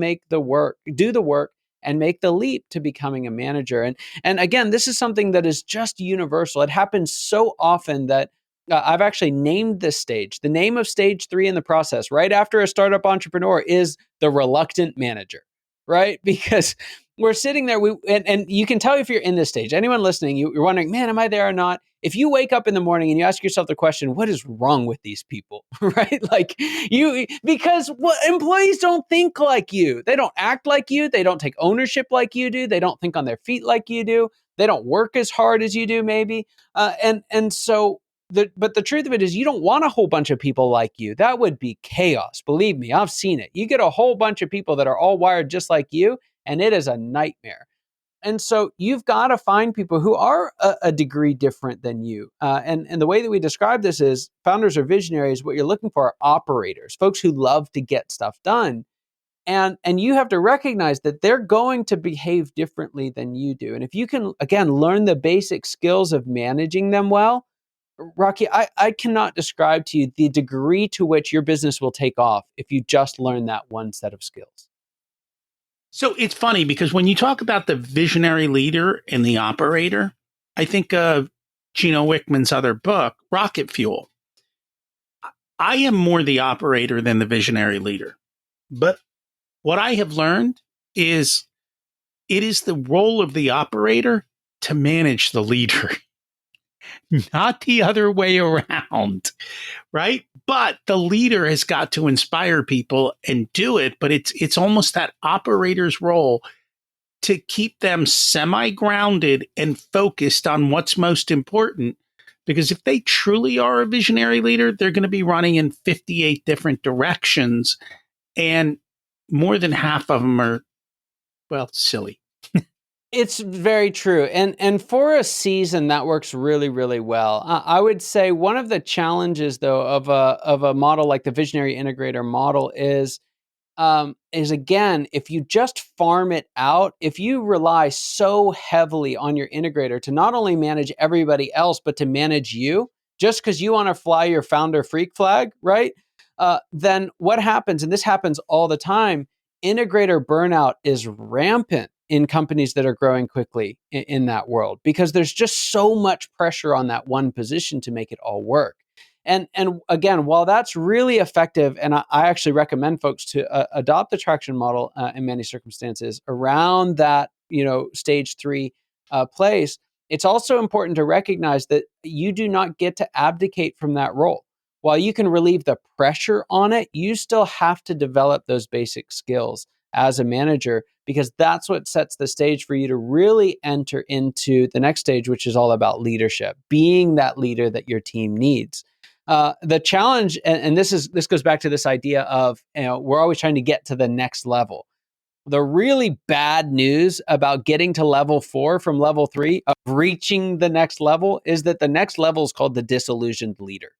do the work, and make the leap to becoming a manager. And again, this is something that is just universal. It happens so often that I've actually named this stage. The name of stage 3 in the process, right after a startup entrepreneur, is the reluctant manager, right? Because we're sitting there, and you can tell if you're in this stage. Anyone listening, you're wondering, man, am I there or not? If you wake up in the morning and you ask yourself the question, what is wrong with these people, right? Because employees don't think like you. They don't act like you. They don't take ownership like you do. They don't think on their feet like you do. They don't work as hard as you do, maybe. But the truth of it is you don't want a whole bunch of people like you. That would be chaos. Believe me, I've seen it. You get a whole bunch of people that are all wired just like you, and it is a nightmare. And so you've got to find people who are a degree different than you. And the way that we describe this is founders or visionaries, what you're looking for are operators, folks who love to get stuff done. And you have to recognize that they're going to behave differently than you do. And if you can, again, learn the basic skills of managing them well, Rocky, I cannot describe to you the degree to which your business will take off if you just learn that one set of skills. So it's funny because when you talk about the visionary leader and the operator, I think of Gino Wickman's other book, Rocket Fuel. I am more the operator than the visionary leader. But what I have learned is it is the role of the operator to manage the leader, not the other way around, right? But the leader has got to inspire people and do it, but it's almost that operator's role to keep them semi-grounded and focused on what's most important. Because if they truly are a visionary leader, they're going to be running in 58 different directions, and more than half of them are, well, silly. It's very true. And for a season that works really, really well. I would say one of the challenges though of a model like the visionary integrator model is again, if you just farm it out, if you rely so heavily on your integrator to not only manage everybody else, but to manage you, just because you want to fly your founder freak flag, right? Then what happens, and this happens all the time, integrator burnout is rampant in companies that are growing quickly in that world because there's just so much pressure on that one position to make it all work. And again, while that's really effective, and I actually recommend folks to adopt the traction model in many circumstances around that, stage three place, it's also important to recognize that you do not get to abdicate from that role. While you can relieve the pressure on it, you still have to develop those basic skills as a manager, because that's what sets the stage for you to really enter into the next stage, which is all about leadership, being that leader that your team needs. The challenge, and this goes back to this idea of, we're always trying to get to the next level. The really bad news about getting to level 4 from level 3 of reaching the next level is that the next level is called the disillusioned leader.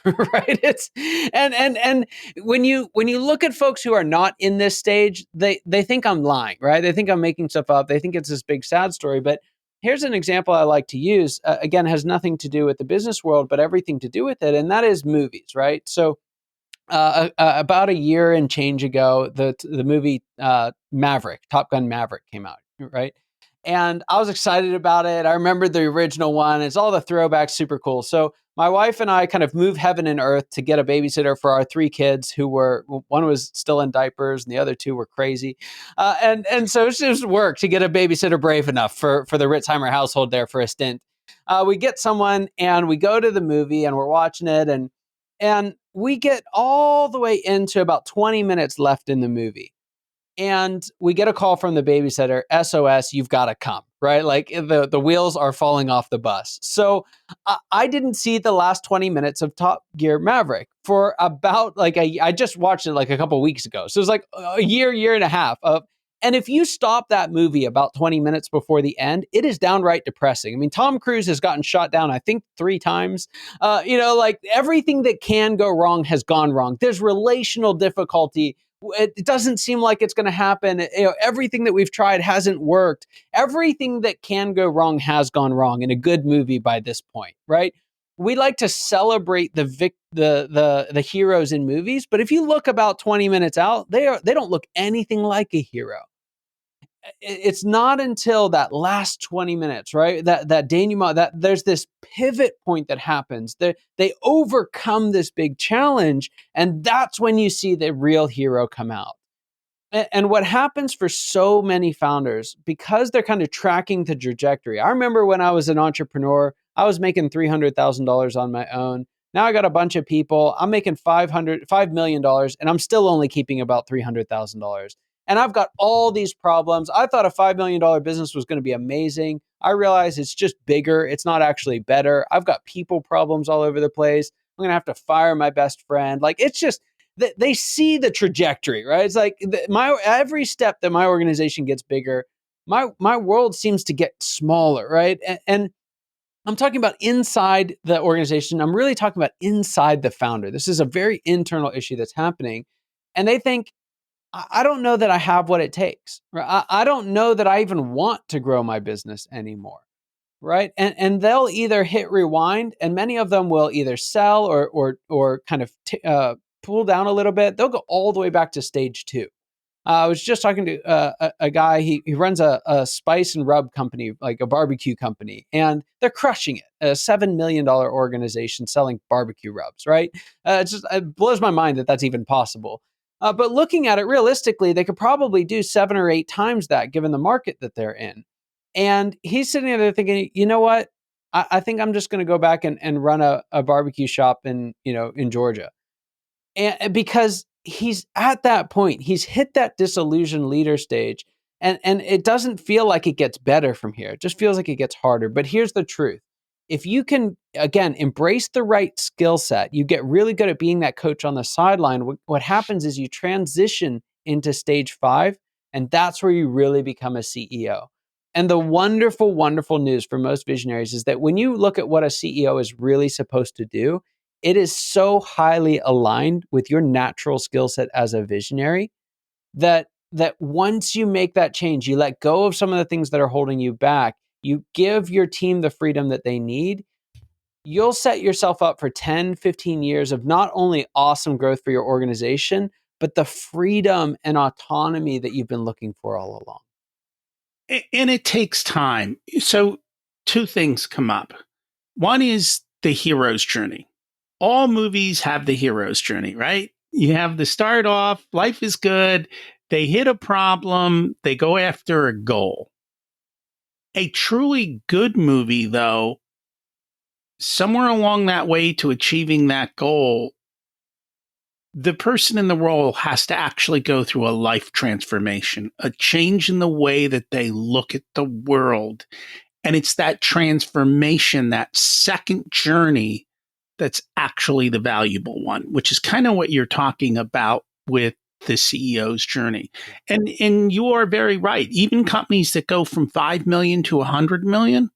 Right? It's and when you look at folks who are not in this stage, they think I'm lying, right? They think I'm making stuff up. They think it's this big sad story. But here's an example I like to use. Again, has nothing to do with the business world, but everything to do with it, and that is movies, right? So about a year and change ago, the movie Maverick, Top Gun Maverick, came out, right? And I was excited about it. I remember the original one. It's all the throwbacks, super cool. So my wife and I kind of moved heaven and earth to get a babysitter for our 3 kids, who were, one was still in diapers and the other 2 were crazy. And so it just worked to get a babysitter brave enough for the Ritzheimer household there for a stint. We get someone and we go to the movie and we're watching it, and we get all the way into about 20 minutes left in the movie. And we get a call from the babysitter, SOS, you've got to come, right? Like the wheels are falling off the bus. So I didn't see the last 20 minutes of Top Gear Maverick for about I just watched it like a couple weeks ago. So it was like a year and a half of, and if you stop that movie about 20 minutes before the end, it is downright depressing. I mean, Tom Cruise has gotten shot down, I think 3 times. Like everything that can go wrong has gone wrong. There's relational difficulty. It doesn't seem like it's going to happen. Everything that we've tried hasn't worked. Everything that can go wrong has gone wrong in a good movie by this point, right? We like to celebrate the heroes in movies, but if you look about 20 minutes out, they don't look anything like a hero. It's not until that last 20 minutes, right? That denouement, that there's this pivot point that happens. They overcome this big challenge, and that's when you see the real hero come out. And what happens for so many founders, because they're kind of tracking the trajectory. I remember when I was an entrepreneur, I was making $300,000 on my own. Now I got a bunch of people. I'm making $5 million, and I'm still only keeping about $300,000. And I've got all these problems. I thought a $5 million business was going to be amazing. I realize it's just bigger. It's not actually better. I've got people problems all over the place. I'm going to have to fire my best friend. Like, it's just, they see the trajectory, right? It's like every step that my organization gets bigger, my world seems to get smaller, right? And I'm talking about inside the organization. I'm really talking about inside the founder. This is a very internal issue that's happening. And they think, I don't know that I have what it takes. Right? I don't know that I even want to grow my business anymore. Right. And they'll either hit rewind, and many of them will either sell or kind of pull down a little bit. They'll go all the way back to stage 2. I was just talking to a guy, he runs a spice and rub company, like a barbecue company, and they're crushing it. A $7 million organization selling barbecue rubs, right? It blows my mind that that's even possible. But looking at it realistically, they could probably do 7 or 8 times that given the market that they're in. And he's sitting there thinking, you know what? I think I'm just going to go back and run a barbecue shop in Georgia. And because he's at that point, he's hit that disillusioned leader stage, and it doesn't feel like it gets better from here. It just feels like it gets harder. But here's the truth. If you can, again, embrace the right skill set, you get really good at being that coach on the sideline. What happens is you transition into stage 5, and that's where you really become a CEO. And the wonderful, wonderful news for most visionaries is that when you look at what a CEO is really supposed to do, it is so highly aligned with your natural skill set as a visionary that once you make that change, you let go of some of the things that are holding you back, you give your team the freedom that they need, you'll set yourself up for 10, 15 years of not only awesome growth for your organization, but the freedom and autonomy that you've been looking for all along. And it takes time. So two things come up. One is the hero's journey. All movies have the hero's journey, right? You have the start off, life is good. They hit a problem, they go after a goal. A truly good movie, though, somewhere along that way to achieving that goal, the person in the role has to actually go through a life transformation, a change in the way that they look at the world. And it's that transformation, that second journey, that's actually the valuable one, which is kind of what you're talking about with the CEO's journey. And you are very right. Even companies that go from 5 million to 100 million,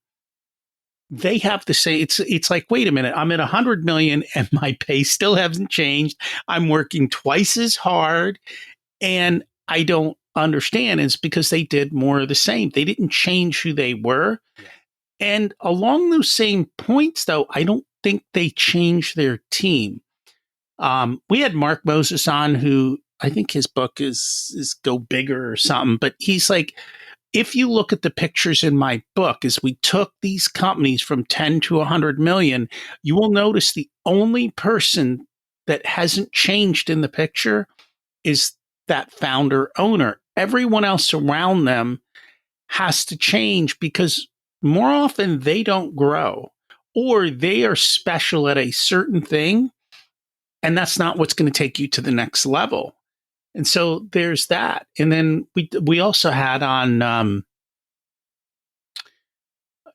they have to say it's like, wait a minute, I'm at 100 million and my pay still hasn't changed. I'm working twice as hard and I don't understand. It's because they did more of the same. They didn't change who they were. Yeah. And along those same points, though, I don't think they changed their team. We had Mark Moses on, who I think his book is Go Bigger or something, but he's like, if you look at the pictures in my book, as we took these companies from 10 to 100 million, you will notice the only person that hasn't changed in the picture is that founder owner. Everyone else around them has to change because more often they don't grow or they are special at a certain thing. And that's not what's going to take you to the next level. And so there's that. And then we also had on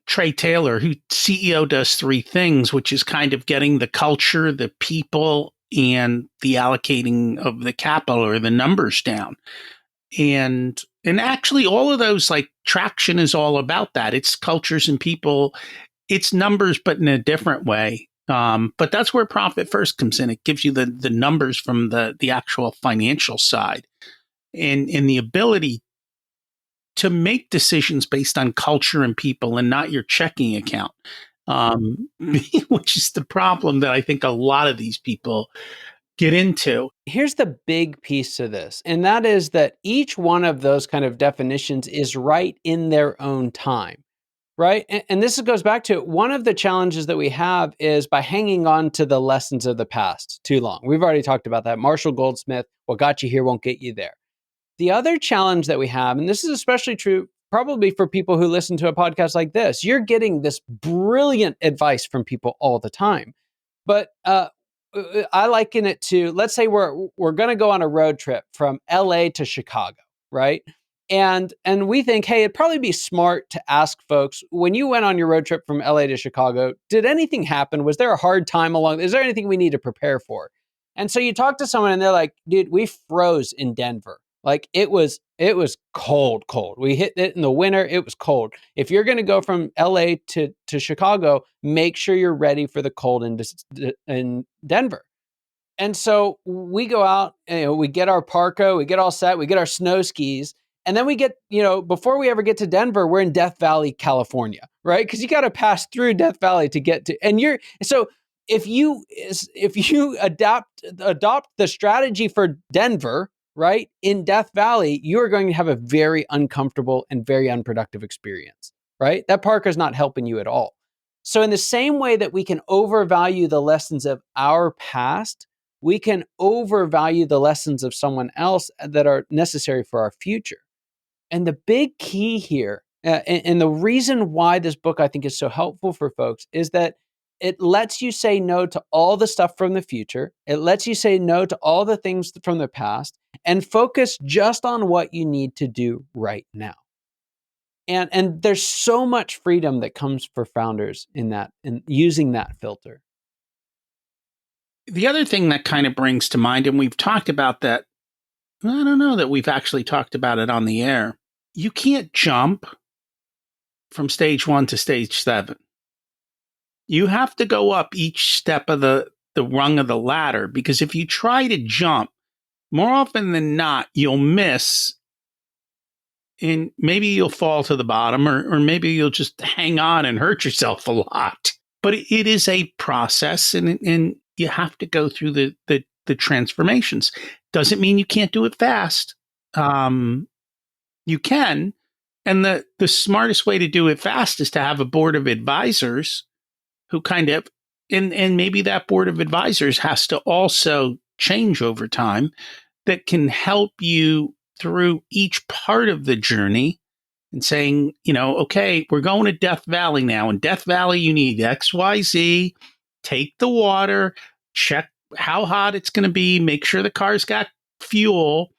Trey Taylor, who CEO does 3 things, which is kind of getting the culture, the people, and the allocating of the capital or the numbers down. And actually all of those, like traction is all about that. It's cultures and people, it's numbers, but in a different way. But that's where Profit First comes in. It gives you the numbers from the actual financial side and the ability to make decisions based on culture and people and not your checking account, which is the problem that I think a lot of these people get into. Here's the big piece to this, and that is that each one of those kind of definitions is right in their own time. Right. And this goes back to one of the challenges that we have is by hanging on to the lessons of the past too long. We've already talked about that. Marshall Goldsmith, what got you here won't get you there. The other challenge that we have, and this is especially true probably for people who listen to a podcast like this, you're getting this brilliant advice from people all the time. But I liken it to, let's say we're going to go on a road trip from LA to Chicago, right? And we think, hey, it'd probably be smart to ask folks, when you went on your road trip from LA to Chicago, did anything happen? Was there a hard time along? Is there anything we need to prepare for? And so you talk to someone and they're like, dude, we froze in Denver. Like it was cold. We hit it in the winter. It was cold. If you're going to go from LA to Chicago, make sure you're ready for the cold in Denver. And so we go out, we get our parka, we get all set, we get our snow skis. And then we get, before we ever get to Denver, we're in Death Valley, California, right? Because you got to pass through Death Valley to get to, and if you adopt the strategy for Denver, right? In Death Valley, you're going to have a very uncomfortable and very unproductive experience, right? That parka is not helping you at all. So, in the same way that we can overvalue the lessons of our past, we can overvalue the lessons of someone else that are necessary for our future. And the big key here, and the reason why this book I think is so helpful for folks, is that it lets you say no to all the stuff from the future. It lets you say no to all the things from the past and focus just on what you need to do right now. And there's so much freedom that comes for founders in that, in using that filter. The other thing that kind of brings to mind, and we've talked about that, I don't know that we've actually talked about it on the air. You can't jump from stage 1 to stage 7. You have to go up each step of the rung of the ladder, because if you try to jump, more often than not, you'll miss, and maybe you'll fall to the bottom, or maybe you'll just hang on and hurt yourself a lot. But it is a process, and you have to go through the transformations. Doesn't mean you can't do it fast. You can. And the smartest way to do it fast is to have a board of advisors who kind of, and maybe that board of advisors has to also change over time, that can help you through each part of the journey and saying, okay, we're going to Death Valley now. In Death Valley, you need XYZ, take the water, check how hot it's going to be, make sure the car's got fuel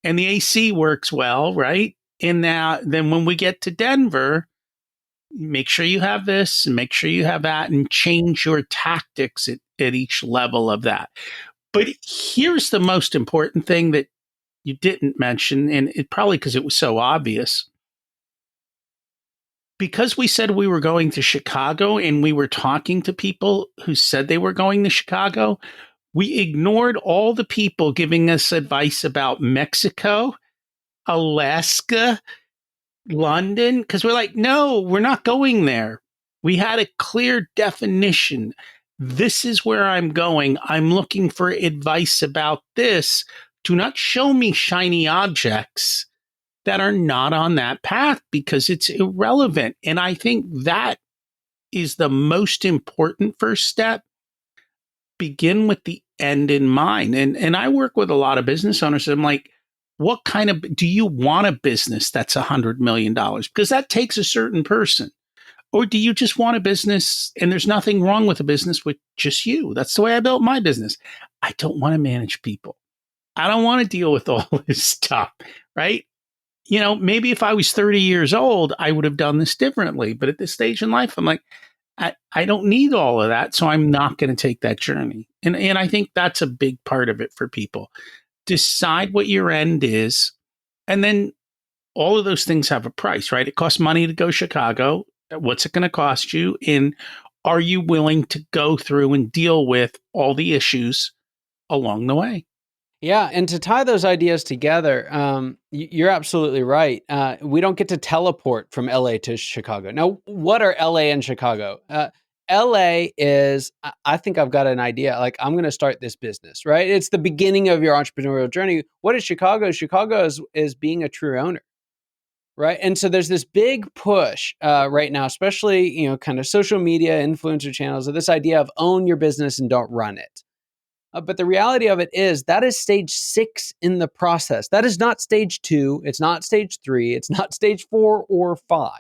and the AC works well, right? And now, then when we get to Denver, make sure you have this and make sure you have that, and change your tactics at each level of that. But here's the most important thing that you didn't mention, and it probably because it was so obvious. Because we said we were going to Chicago and we were talking to people who said they were going to Chicago, we ignored all the people giving us advice about Mexico, Alaska, London, because we're like, no, we're not going there. We had a clear definition. This is where I'm going. I'm looking for advice about this. Do not show me shiny objects that are not on that path, because it's irrelevant. And I think that is the most important first step. Begin with the end in mind. And I work with a lot of business owners. I'm like, what kind of, do you want a business that's $100 million? Because that takes a certain person. Or do you just want a business, and there's nothing wrong with a business with just you? That's the way I built my business. I don't want to manage people. I don't want to deal with all this stuff, right? Maybe if I was 30 years old, I would have done this differently. But at this stage in life, I'm like, I don't need all of that. So I'm not going to take that journey. And I think that's a big part of it for people. Decide what your end is. And then all of those things have a price, right? It costs money to go to Chicago. What's it going to cost you? And are you willing to go through and deal with all the issues along the way? Yeah, and to tie those ideas together, you're absolutely right. We don't get to teleport from LA to Chicago. Now, what are LA and Chicago? LA is, I think I've got an idea. Like, I'm going to start this business, right? It's the beginning of your entrepreneurial journey. What is Chicago? Chicago is being a true owner, right? And so there's this big push right now, especially, kind of social media, influencer channels, of this idea of own your business and don't run it. But the reality of it is that is stage 6 in the process. That is not stage 2. It's not stage 3. It's not stage 4 or 5.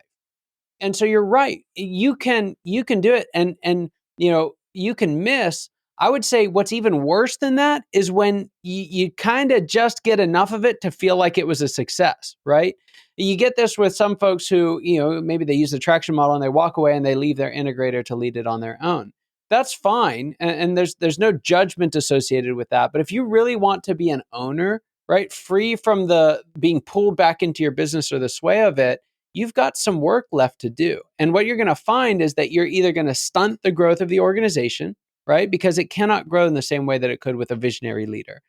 And so you're right. You can do it, and you can miss. I would say what's even worse than that is when you kind of just get enough of it to feel like it was a success, right? You get this with some folks who, maybe they use the traction model and they walk away and they leave their integrator to lead it on their own. That's fine. And there's no judgment associated with that. But if you really want to be an owner, right, free from the being pulled back into your business or the sway of it, you've got some work left to do. And what you're going to find is that you're either going to stunt the growth of the organization, right, because it cannot grow in the same way that it could with a visionary leader.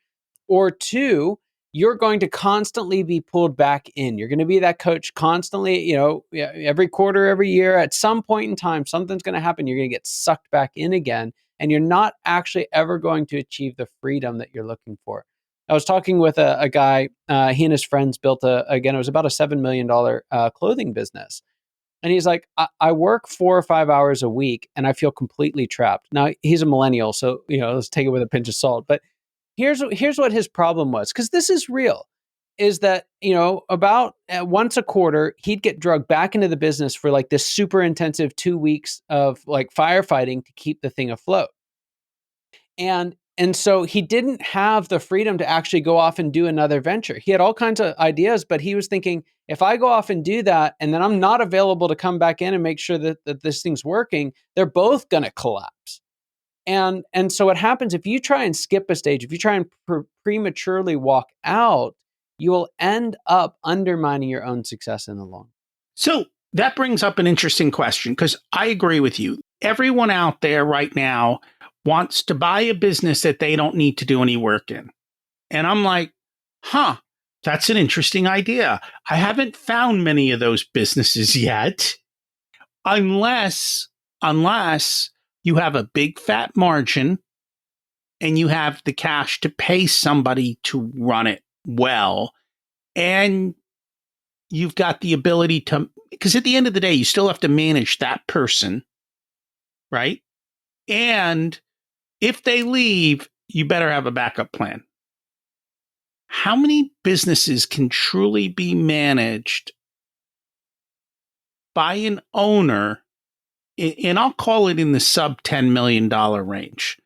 Or 2, you're going to constantly be pulled back in. You're going to be that coach constantly, every quarter, every year, at some point in time, something's going to happen. You're going to get sucked back in again, and you're not actually ever going to achieve the freedom that you're looking for. I was talking with a guy, he and his friends built again, it was about a $7 million clothing business. And he's like, I work 4 or 5 hours a week and I feel completely trapped. Now he's a millennial, so let's take it with a pinch of salt. But here's what his problem was, because this is real, is that about once a quarter he'd get drugged back into the business for like this super intensive 2 weeks of like firefighting to keep the thing afloat. And so he didn't have the freedom to actually go off and do another venture. He had all kinds of ideas, but he was thinking, if I go off and do that, and then I'm not available to come back in and make sure that this thing's working, they're both going to collapse. And so what happens if you try and skip a stage, if you try and prematurely walk out, you will end up undermining your own success in the long. So that brings up an interesting question, because I agree with you. Everyone out there right now wants to buy a business that they don't need to do any work in. And I'm like, that's an interesting idea. I haven't found many of those businesses yet, unless you have a big fat margin and you have the cash to pay somebody to run it well. And you've got the ability to, because at the end of the day, you still have to manage that person, right? And if they leave, you better have a backup plan. How many businesses can truly be managed by an owner, and I'll call it in the sub $10 million range?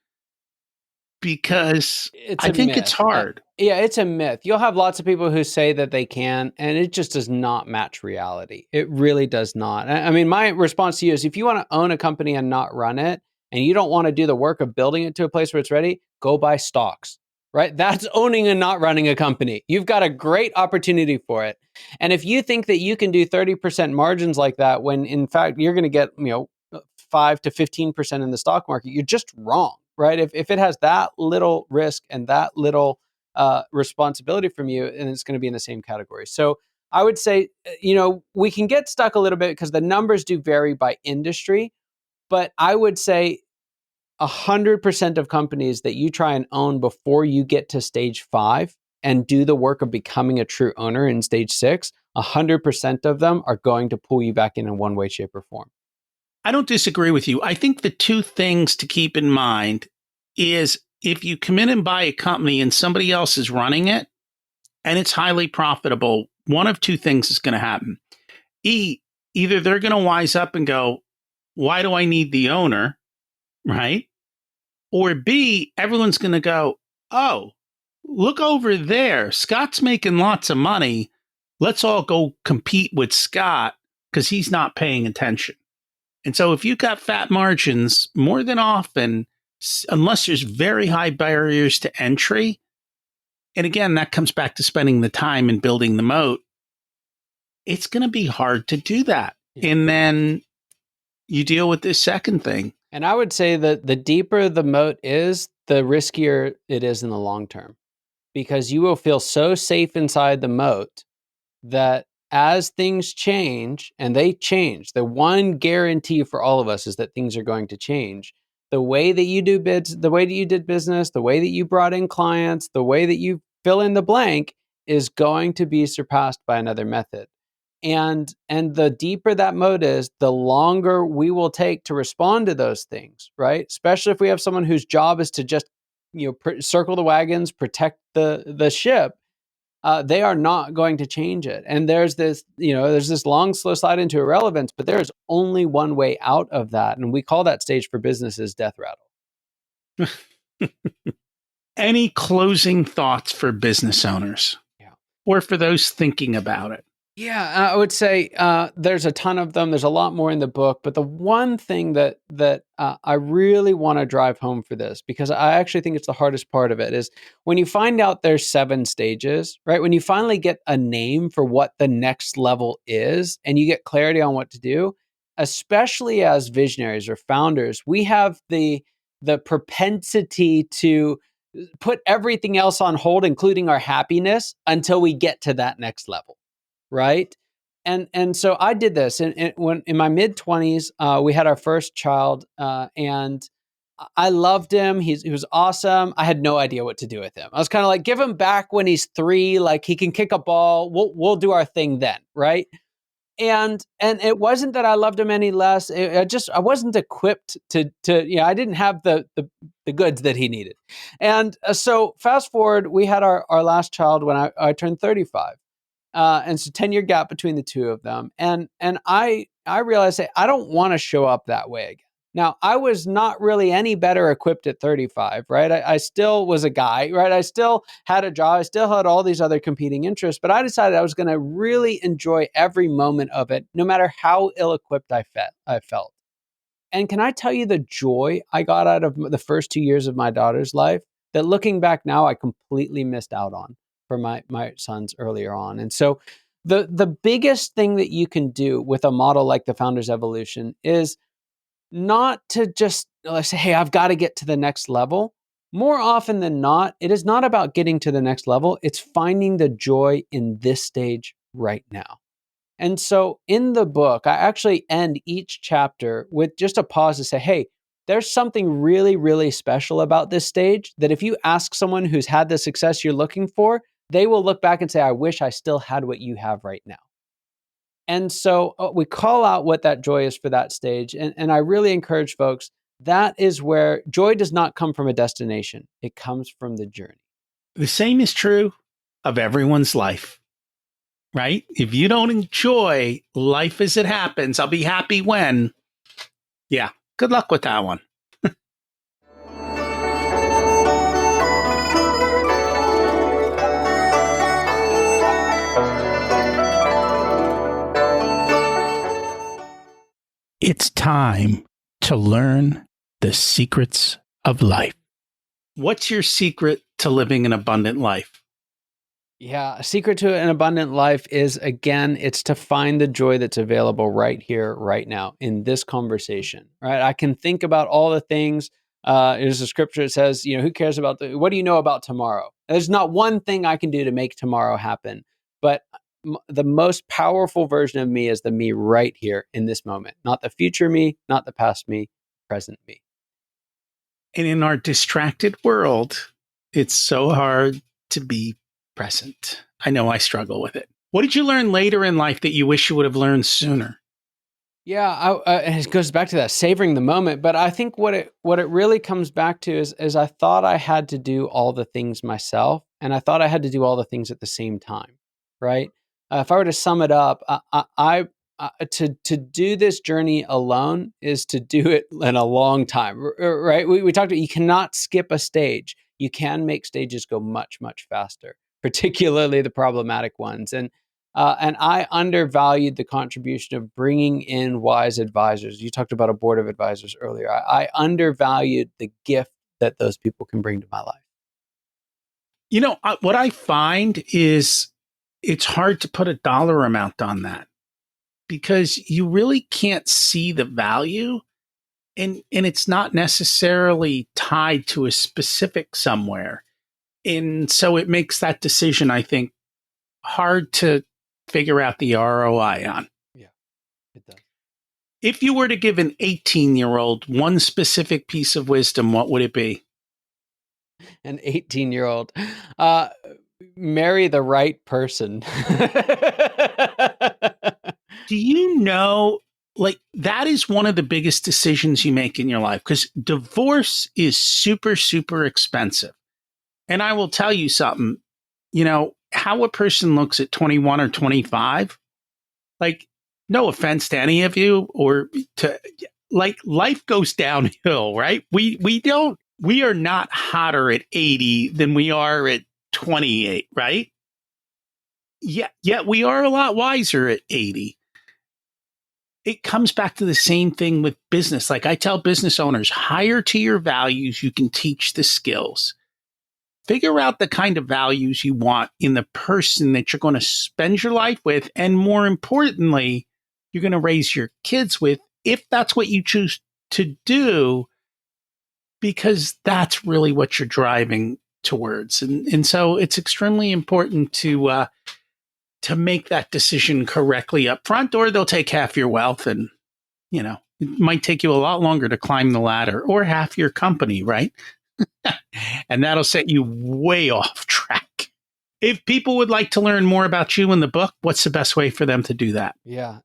Because I think it's hard. Yeah, it's a myth. You'll have lots of people who say that they can, and it just does not match reality. It really does not. I mean, my response to you is, if you want to own a company and not run it, and you don't want to do the work of building it to a place where it's ready, go buy stocks, right? That's owning and not running a company. You've got a great opportunity for it. And if you think that you can do 30% margins like that, when in fact you're going to get, 5 to 15% in the stock market, you're just wrong, right? If it has that little risk and that little responsibility from you, and it's going to be in the same category. So I would say, we can get stuck a little bit because the numbers do vary by industry, but I would say 100% of companies that you try and own before you get to stage 5 and do the work of becoming a true owner in stage 6, 100% of them are going to pull you back in one way, shape, or form. I don't disagree with you. I think the two things to keep in mind is, if you come in and buy a company and somebody else is running it and it's highly profitable, one of two things is going to happen. Either they're going to wise up and go, why do I need the owner? Right? Or B, everyone's going to go, oh, look over there. Scott's making lots of money. Let's all go compete with Scott because he's not paying attention. And so if you've got fat margins, more than often, unless there's very high barriers to entry, and again, that comes back to spending the time and building the moat, it's going to be hard to do that. Yeah. And then you deal with this second thing. And I would say that the deeper the moat is, the riskier it is in the long term, because you will feel so safe inside the moat that as things change, and they change, the one guarantee for all of us is that things are going to change. The way that you do bids, the way that you did business, the way that you brought in clients, the way that you fill in the blank is going to be surpassed by another method. And the deeper that moat is, the longer we will take to respond to those things, right? Especially if we have someone whose job is to just, circle the wagons, protect the ship. They are not going to change it. And there's this long, slow slide into irrelevance, but there is only one way out of that. And we call that stage for businesses death rattle. Any closing thoughts for business owners? Yeah. Or for those thinking about it? Yeah, I would say there's a ton of them. There's a lot more in the book, but the one thing that I really want to drive home for this, because I actually think it's the hardest part of it, is when you find out there's 7 stages, right? When you finally get a name for what the next level is, and you get clarity on what to do, especially as visionaries or founders, we have the propensity to put everything else on hold, including our happiness, until we get to that next level. Right. And so I did this when in my mid-20s, we had our first child, and I loved him. He was awesome. I had no idea what to do with him. I was kind of like, give him back when he's 3. Like he can kick a ball. We'll do our thing then, right? And it wasn't that I loved him any less. I wasn't equipped to I didn't have the goods that he needed. And so fast forward, we had our last child when I turned 35. And so 10-year gap between the two of them. And I realized that I don't want to show up that way again. Now, I was not really any better equipped at 35, right? I still was a guy, right? I still had a job. I still had all these other competing interests, but I decided I was going to really enjoy every moment of it, no matter how ill-equipped I felt. And can I tell you the joy I got out of the first 2 years of my daughter's life that looking back now, I completely missed out on for my sons earlier on. And so the biggest thing that you can do with a model like the Founder's Evolution is not to just say, hey, I've got to get to the next level. More often than not, it is not about getting to the next level. It's finding the joy in this stage right now. And so in the book, I actually end each chapter with just a pause to say, hey, there's something really, really special about this stage that if you ask someone who's had the success you're looking for, they will look back and say, I wish I still had what you have right now. And so we call out what that joy is for that stage. And I really encourage folks, that is where joy does not come from a destination. It comes from the journey. The same is true of everyone's life, right? If you don't enjoy life as it happens, I'll be happy when. Yeah, good luck with that one. It's time to learn the secrets of life. What's your secret to living an abundant life? Yeah, a secret to an abundant life is, again, it's to find the joy that's available right here, right now, in this conversation, right? I can think about all the things. There's a scripture that says, who cares about what do you know about tomorrow? There's not one thing I can do to make tomorrow happen, but the most powerful version of me is the me right here in this moment, not the future me, not the past me, present me. And in our distracted world, it's so hard to be present. I know I struggle with it. What did you learn later in life that you wish you would have learned sooner? Yeah, it goes back to that savoring the moment. But I think what it really comes back to is I thought I had to do all the things myself, and I thought I had to do all the things at the same time, right? If I were to sum it up, to do this journey alone is to do it in a long time, right? We talked about you cannot skip a stage. You can make stages go much, much faster, particularly the problematic ones. And I undervalued the contribution of bringing in wise advisors. You talked about a board of advisors earlier. I undervalued the gift that those people can bring to my life. What I find is it's hard to put a dollar amount on that because you really can't see the value and it's not necessarily tied to a specific somewhere. And so it makes that decision, I think, hard to figure out the ROI on. Yeah, it does. If you were to give an 18-year-old one specific piece of wisdom, what would it be? An 18-year-old, marry the right person. Do you know, that is one of the biggest decisions you make in your life because divorce is super, super expensive. And I will tell you something, how a person looks at 21 or 25, no offense to any of you life goes downhill, right? We are not hotter at 80 than we are at 28, right? Yet we are a lot wiser at 80. It comes back to the same thing with business. Like I tell business owners, hire to your values, you can teach the skills. Figure out the kind of values you want in the person that you're going to spend your life with. And more importantly, you're going to raise your kids with, if that's what you choose to do, because that's really what you're driving towards. And so it's extremely important to make that decision correctly up front, or they'll take half your wealth and, It might take you a lot longer to climb the ladder or half your company, right? And that'll set you way off track. If people would like to learn more about you in the book, what's the best way for them to do that? Yeah,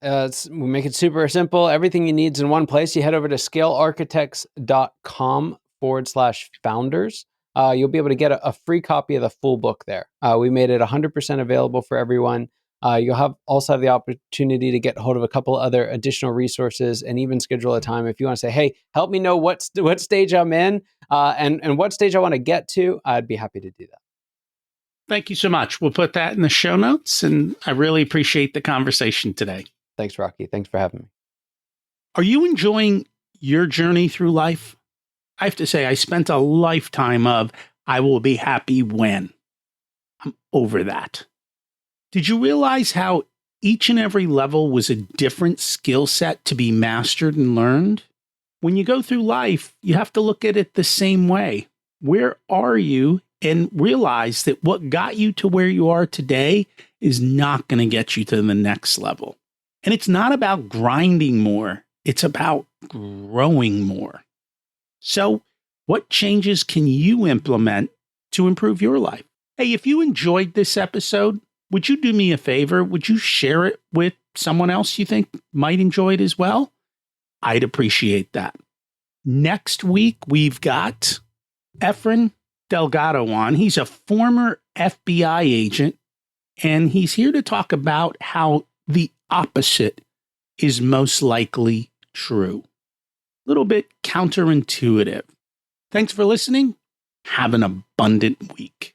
we make it super simple. Everything you need is in one place. You head over to scalearchitects.com/founders. You'll be able to get a free copy of the full book there. We made it 100% available for everyone. You'll also have the opportunity to get hold of a couple other additional resources and even schedule a time if you want to say, hey, help me know what stage I'm in and what stage I want to get to. I'd be happy to do that. Thank you so much. We'll put that in the show notes, and I really appreciate the conversation today. Thanks, Rocky. Thanks for having me. Are you enjoying your journey through life? I have to say, I spent a lifetime of, I will be happy when. I'm over that. Did you realize how each and every level was a different skill set to be mastered and learned? When you go through life, you have to look at it the same way. Where are you? And realize that what got you to where you are today is not going to get you to the next level. And it's not about grinding more. It's about growing more. So what changes can you implement to improve your life? Hey, if you enjoyed this episode, would you do me a favor? Would you share it with someone else you think might enjoy it as well? I'd appreciate that. Next week, we've got Efren Delgado on. He's a former FBI agent, and he's here to talk about how the opposite is most likely true. A little bit counterintuitive. Thanks for listening. Have an abundant week.